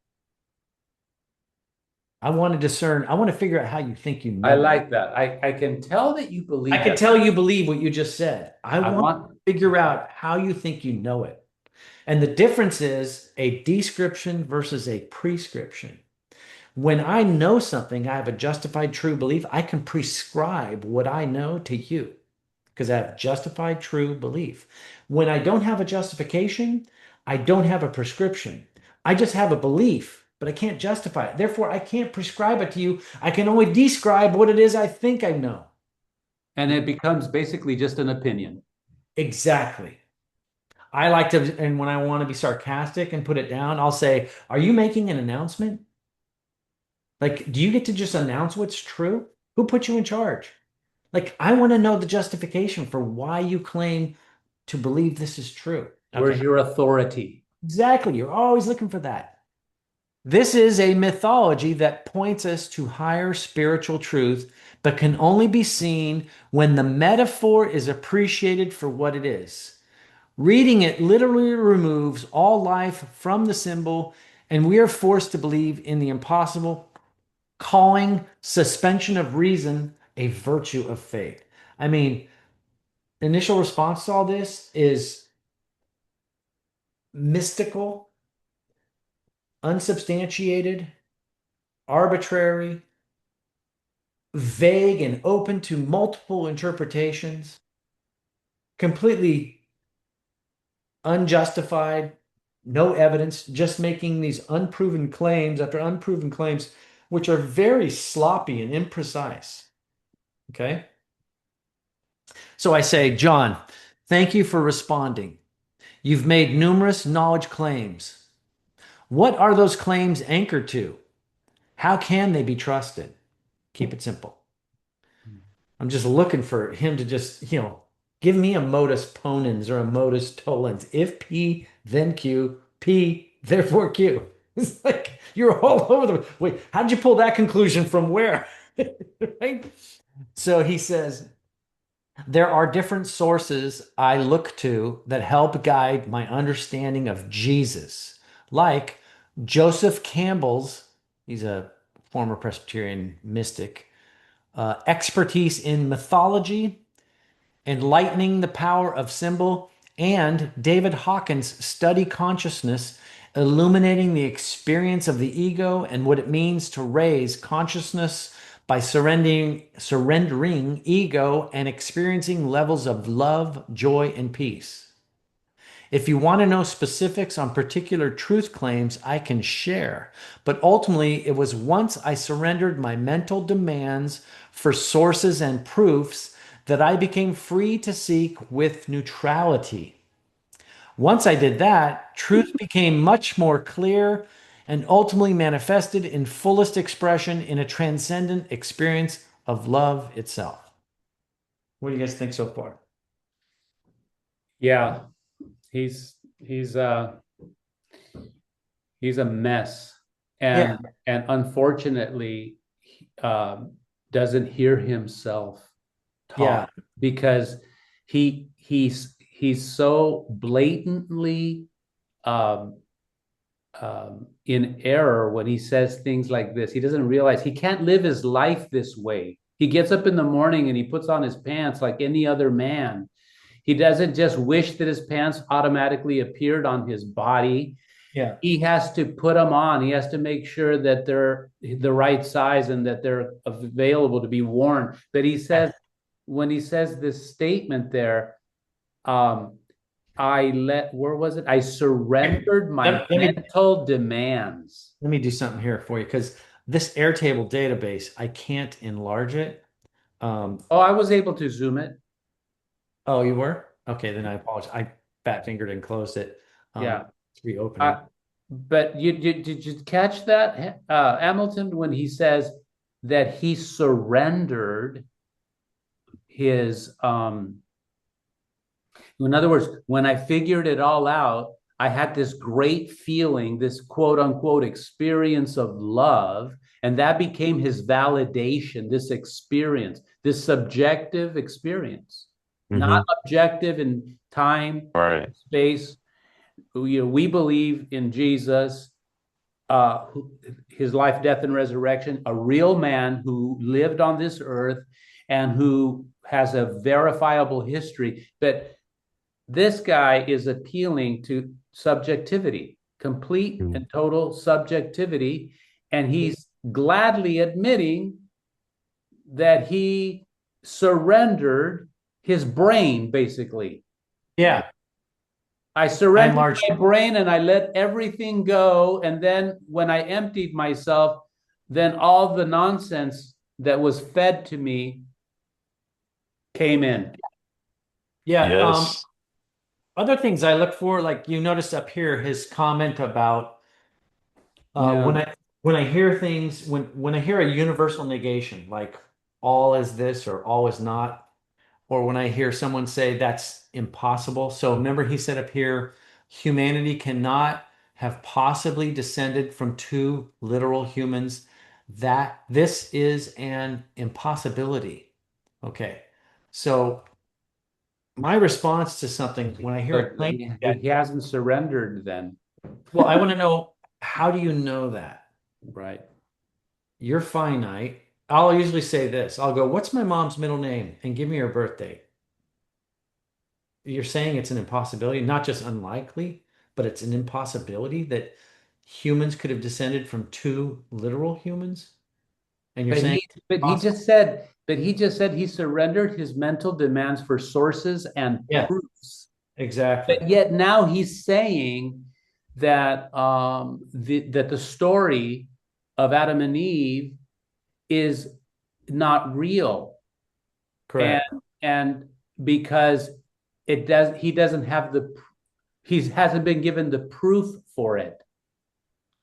I want to discern. I want to figure out how you think you I know it. like that. I can tell that you I believe can that. tell you believe what you just said. I I want want, to figure out how you think you know it. And the difference is a description versus a prescription. When I know something, I have a justified true belief. I can prescribe what I know to you because I have justified true belief. When I don't have a justification, I don't have a prescription. I just have a belief, but I can't justify it. Therefore, I can't prescribe it to you. I can only describe what it is I think I know. and it becomes basically just an opinion. Exactly. I like to, and when I want to be sarcastic and put it down, I'll say, are you making an announcement? Like, do you get to just announce what's true? Who put you in charge? Like, I want to know the justification for why you claim to believe this is true. Where's Okay, your authority? exactly. You're always looking for that. This is a mythology that points us to higher spiritual truth, but can only be seen when the metaphor is appreciated for what it is. Reading it literally removes all life from the symbol, and we are forced to believe in the impossible, calling suspension of reason a virtue of faith. I mean, initial response to all this is mystical, unsubstantiated, arbitrary, vague, and open to multiple interpretations, completely unjustified, no evidence, just making these unproven claims after unproven claims, which are very sloppy and imprecise. Okay. So I say, John, thank you for responding. You've made numerous knowledge claims. What are those claims anchored to? How can they be trusted? Keep it simple. I'm just looking for him to just, give me a modus ponens or a modus tollens. If P, then Q, P, therefore Q. It's like you're all over the wait. How did you pull that conclusion from where? Right? So he says, there are different sources I look to that help guide my understanding of Jesus, like Joseph Campbell's, he's a former Presbyterian mystic, expertise in mythology, enlightening the power of symbol, and David Hawkins' study consciousness, illuminating the experience of the ego and what it means to raise consciousness by surrendering ego and experiencing levels of love, joy, and peace. If you want to know specifics on particular truth claims, I can share. But ultimately, it was once I surrendered my mental demands for sources and proofs that I became free to seek with neutrality. Once I did that, truth became much more clear and ultimately manifested in fullest expression in a transcendent experience of love itself. What do you guys think so far? Yeah, he's he's uh he's a mess, Yeah, and unfortunately, um, doesn't hear himself yeah, talk because he's so blatantly um, in error when he says things like this. He doesn't realize he can't live his life this way. He gets up in the morning and he puts on his pants like any other man. He doesn't just wish that his pants automatically appeared on his body. yeah. He has to put them on. He has to make sure that they're the right size and that they're available to be worn. But he says, when he says this statement there, um, where was it? I surrendered my Let me mental demands. Let me do something here for you because this Airtable database, I can't enlarge it. Um, Oh, I was able to zoom it. oh, you were? Okay, then I apologize. I fat fingered and closed it. Yeah. It's reopening. I, but did you catch that, Hamilton, when he says that he surrendered his in other words, when I figured it all out, I had this great feeling, this quote unquote experience of love, and that became his validation, this experience, this subjective experience, not Hmm. objective in time, Right. space. We believe in Jesus. his life, death, and resurrection, a real man who lived on this earth and who has a verifiable history. But this guy is appealing to subjectivity, complete Mm. and total subjectivity. And he's gladly admitting that he surrendered his brain, basically. Yeah, I by surrendered and large. my brain and I let everything go. And then when I emptied myself, then all the nonsense that was fed to me came in. Yeah. Yes. Other things I look for, like you noticed up here, his comment about Yeah. when I hear things, when I hear a universal negation, like all is this or all is not, or when I hear someone say that's impossible. So remember, he said up here, humanity cannot have possibly descended from two literal humans. That this is an impossibility. Okay. So my response to something when I hear So a claim like that, he hasn't surrendered then. well, I want to know, how do you know that? Right. You're finite. I'll usually say this. I'll go, what's my mom's middle name? And give me her birth date. You're saying it's an impossibility, not just unlikely, but it's an impossibility that humans could have descended from two literal humans. And you're But saying he it's but he possible? just said but he just said he surrendered his mental demands for sources and Yeah, proofs. exactly. But yet now he's saying that that the story of Adam and Eve is not real, and Correct. and because he doesn't have he hasn't been given the proof for it.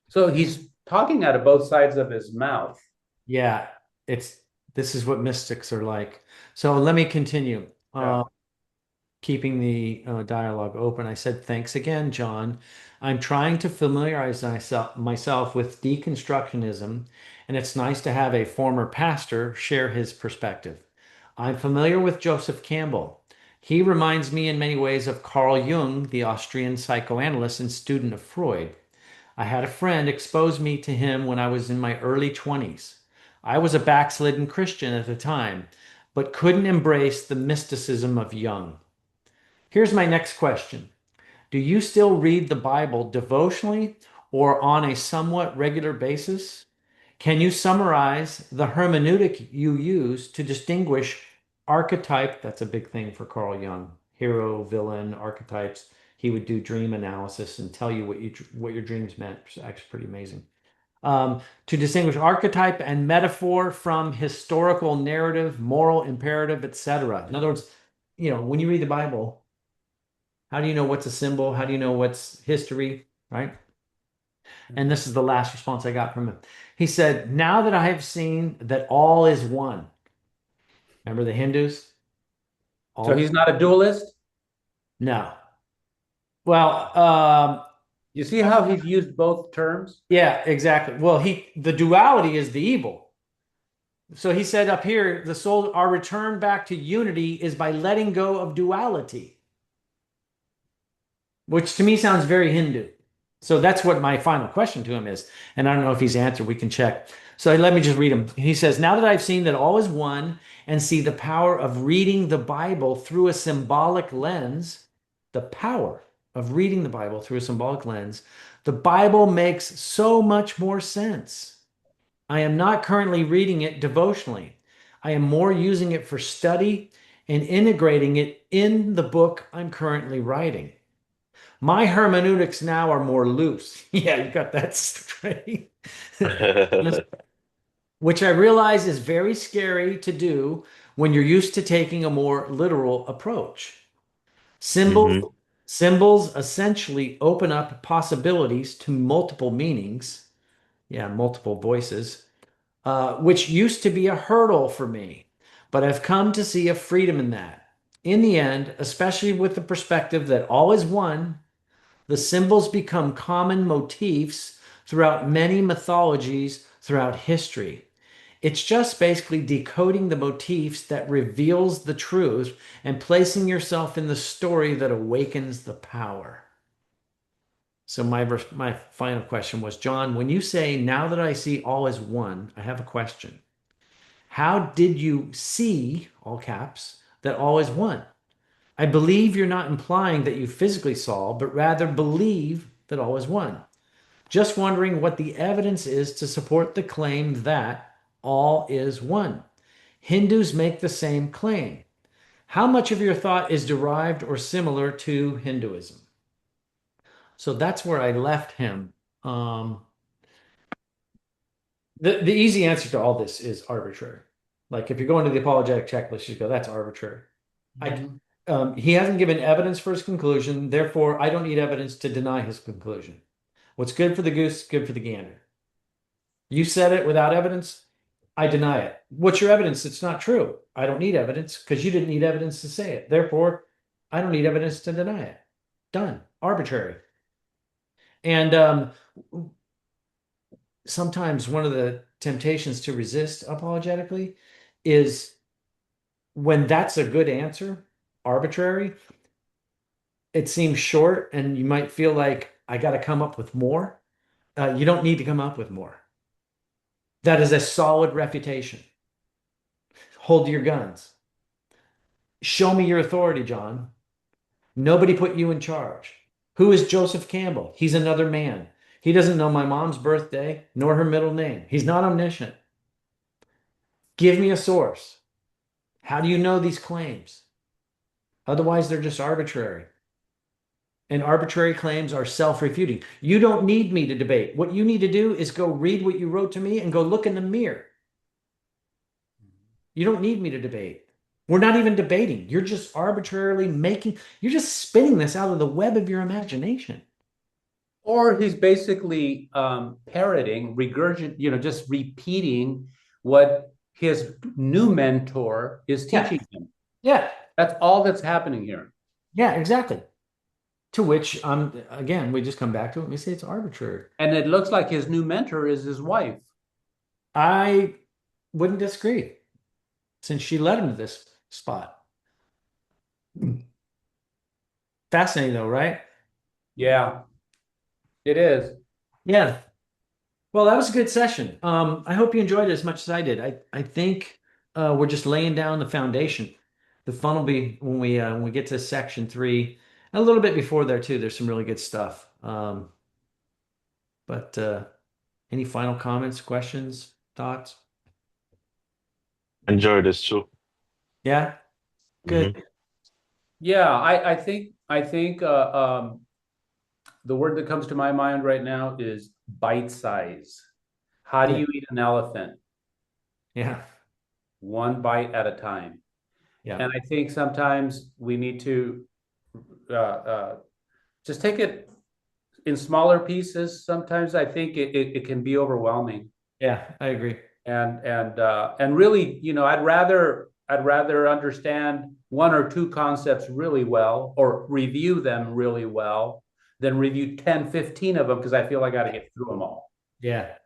So he's talking out of both sides of his mouth. Yeah, it's this is what mystics are like. So let me continue. Yeah. Keeping the dialogue open, I said, thanks again, John. I'm trying to familiarize myself with deconstructionism, and it's nice to have a former pastor share his perspective. I'm familiar with Joseph Campbell. He reminds me in many ways of Carl Jung, the Austrian psychoanalyst and student of Freud. I had a friend expose me to him when I was in my early 20s. I was a backslidden Christian at the time, but couldn't embrace the mysticism of Jung. Here's my next question. Do you still read the Bible devotionally or on a somewhat regular basis? Can you summarize the hermeneutic you use to distinguish archetype? That's a big thing for Carl Jung. Hero, villain, archetypes. He would do dream analysis and tell you what your dreams meant. It's actually pretty amazing. To distinguish archetype and metaphor from historical narrative, moral imperative, etc. In other words, when you read the Bible, how do you know what's a symbol? How do you know what's history? Right? And this is the last response I got from him. He said, now that I have seen that all is one. Remember the Hindus? So All is he's not a dualist. no. Well, You see how he's used both terms? yeah, exactly. Well, the duality is the evil. So he said up here, the soul, our return back to unity is by letting go of duality, which to me sounds very Hindu. So that's what my final question to him is. And I don't know if he's answered, we can check. So let me just read him. He says, now that I've seen that all is one and see the power of reading the Bible through a symbolic lens, the power of reading the Bible through a symbolic lens, the Bible makes so much more sense. I am not currently reading it devotionally. I am more using it for study and integrating it in the book I'm currently writing. My hermeneutics now are more loose. Yeah, you got that straight. Which I realize is very scary to do when you're used to taking a more literal approach. Symbols, Hmm. symbols essentially open up possibilities to multiple meanings. Yeah, multiple voices, which used to be a hurdle for me, but I've come to see a freedom in that. In the end, especially with the perspective that all is one, the symbols become common motifs throughout many mythologies throughout history. It's just basically decoding the motifs that reveals the truth and placing yourself in the story that awakens the power. So my final question was, John, when you say now that I see all as one, I have a question. How did you see, all caps, that all is one? I believe you're not implying that you physically saw, but rather believe that all is one. Just wondering what the evidence is to support the claim that all is one. Hindus make the same claim. How much of your thought is derived or similar to Hinduism? So that's where I left him. Um, the easy answer to all this is arbitrary. Like if you're going to the apologetic checklist, you go, that's arbitrary. I, Mhm. he hasn't given evidence for his conclusion, therefore I don't need evidence to deny his conclusion. What's good for the goose is good for the gander. You said it without evidence, I deny it. What's your evidence? It's not true. I don't need evidence because you didn't need evidence to say it. Therefore, I don't need evidence to deny it. Done. Arbitrary. And sometimes one of the temptations to resist apologetically is when that's a good answer, arbitrary, it seems short and you might feel like I got to come up with more. You don't need to come up with more. That is a solid refutation. Hold to your guns. Show me your authority, John. Nobody put you in charge. Who is Joseph Campbell? He's another man. He doesn't know my mom's birthday nor her middle name. He's not omniscient. Give me a source. How do you know these claims? Otherwise, they're just arbitrary. And arbitrary claims are self-refuting. You don't need me to debate. What you need to do is go read what you wrote to me and go look in the mirror. You don't need me to debate. We're not even debating. You're just arbitrarily you're just spinning this out of the web of your imagination. Or he's basically parroting, just repeating what his new mentor is Yeah. teaching him. Yeah. That's all that's happening here. Yeah, exactly. To which, again, we just come back to it and we say it's arbitrary. And it looks like his new mentor is his wife. I wouldn't disagree since she led him to this spot. Fascinating though, right? Yeah, it is. Yeah. Well, that was a good session. I hope you enjoyed it as much as I did. I think we're just laying down the foundation. The fun will be when we get to section three, and a little bit before there too. There's some really good stuff. But any final comments, questions, thoughts? Enjoy this too. Yeah, Hmm. good. Yeah, I think the word that comes to my mind right now is bite size. How do Yeah, you eat an elephant? yeah, One bite at a time. yeah, And I think sometimes we need to just take it in smaller pieces. Sometimes I think it can be overwhelming. yeah. I agree. And really, I'd rather understand one or two concepts really well or review them really well than review 10, 15 of them because I feel I got to get through them all. Yeah,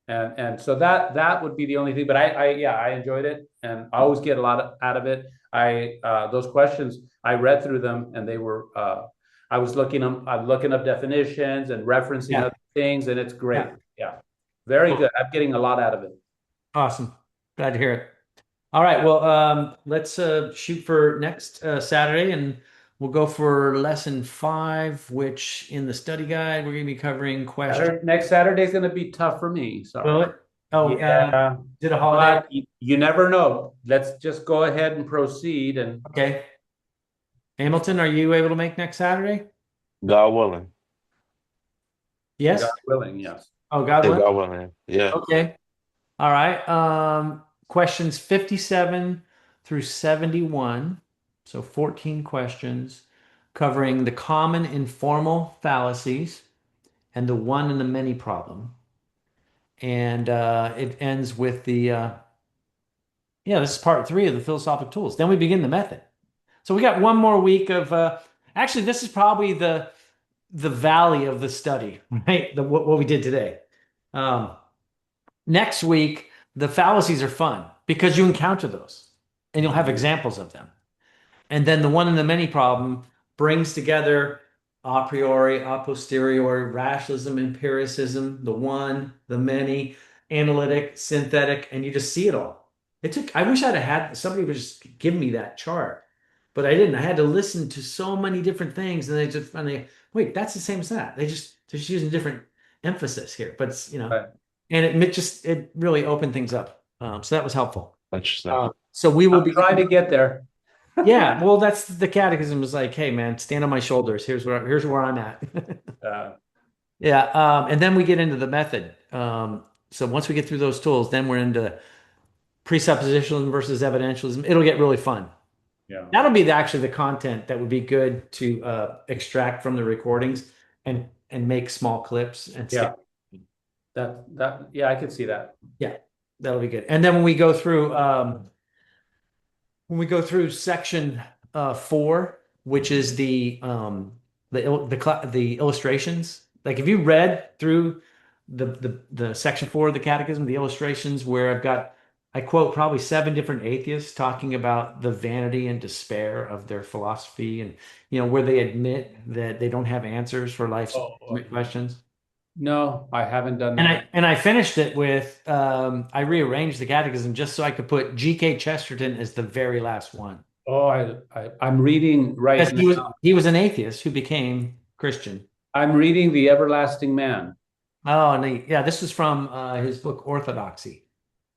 And so that would be the only thing. But I enjoyed it, and I always get a lot out of it. I those questions I read through them, and they were I'm looking up definitions and referencing yeah, other things, and it's great. yeah. Yeah, very Cool. good. I'm getting a lot out of it. Awesome. Glad to hear it. All right. Well, let's shoot for next Saturday, and we'll go for lesson five, which in the study guide we're going to be covering question. Next Saturday is going to be tough for me. Sorry. Will it? Oh, Yeah, did a holiday? but you never know. Let's just go ahead and proceed. And Okay. Hamilton, are you able to make next Saturday? God willing. God Yes. willing, yes. Oh, God Say willing. God willing. Yeah. Okay. All right. Questions 57 through 71. So 14 questions covering the common informal fallacies and the one and the many problem. And it ends with yeah, this is part three of the philosophic tools. Then we begin the method. So we got one more week of, actually, this is probably the valley of the study, right? What we did today. Um, Next week, the fallacies are fun because you encounter those and you'll have examples of them. And then the one in the many problem brings together a priori, a posteriori, rationalism, empiricism, the one, the many, analytic, synthetic, and you just see it all. I wish I'd have had somebody would just give me that chart, but I didn't. I had to listen to so many different things, and wait, that's the same as that. They're just using different emphasis here, but it's, Right. and it really opened things up. So that was helpful. Interesting. So we will I'm be. trying to get there. Yeah, well, that's the catechism is like, hey man, stand on my shoulders. Here's where I'm at. Yeah, and then we get into the method. So once we get through those tools, then we're into presuppositionalism versus evidentialism. It'll get really fun. Yeah. That'll be actually the content that would be good to extract from the recordings and make small clips and Yeah. stick. Yeah, I could see that. Yeah, that'll be good. And then when we go through section 4, which is the illustrations. Like, if you read through the section 4 of the catechism, the illustrations where I quote probably 7 different atheists talking about the vanity and despair of their philosophy, and where they admit that they don't have answers for life's questions. No, I haven't done And that. I finished it with I rearranged the catechism just so I could put G.K. Chesterton as the very last one. Oh, I'm reading right Because he was now. he was an atheist who became Christian. I'm reading The Everlasting Man. Oh, and yeah, this is from his book Orthodoxy.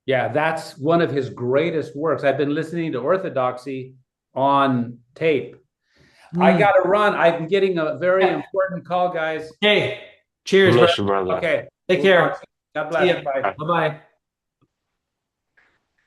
Yeah, that's one of his greatest works. I've been listening to Orthodoxy on tape. I got to run. I'm getting a very important call, guys. Hey, cheers, bro. Bless you, brother. Okay. Take We'll care. talk soon. God See ya. bless. Bye. Bye-bye.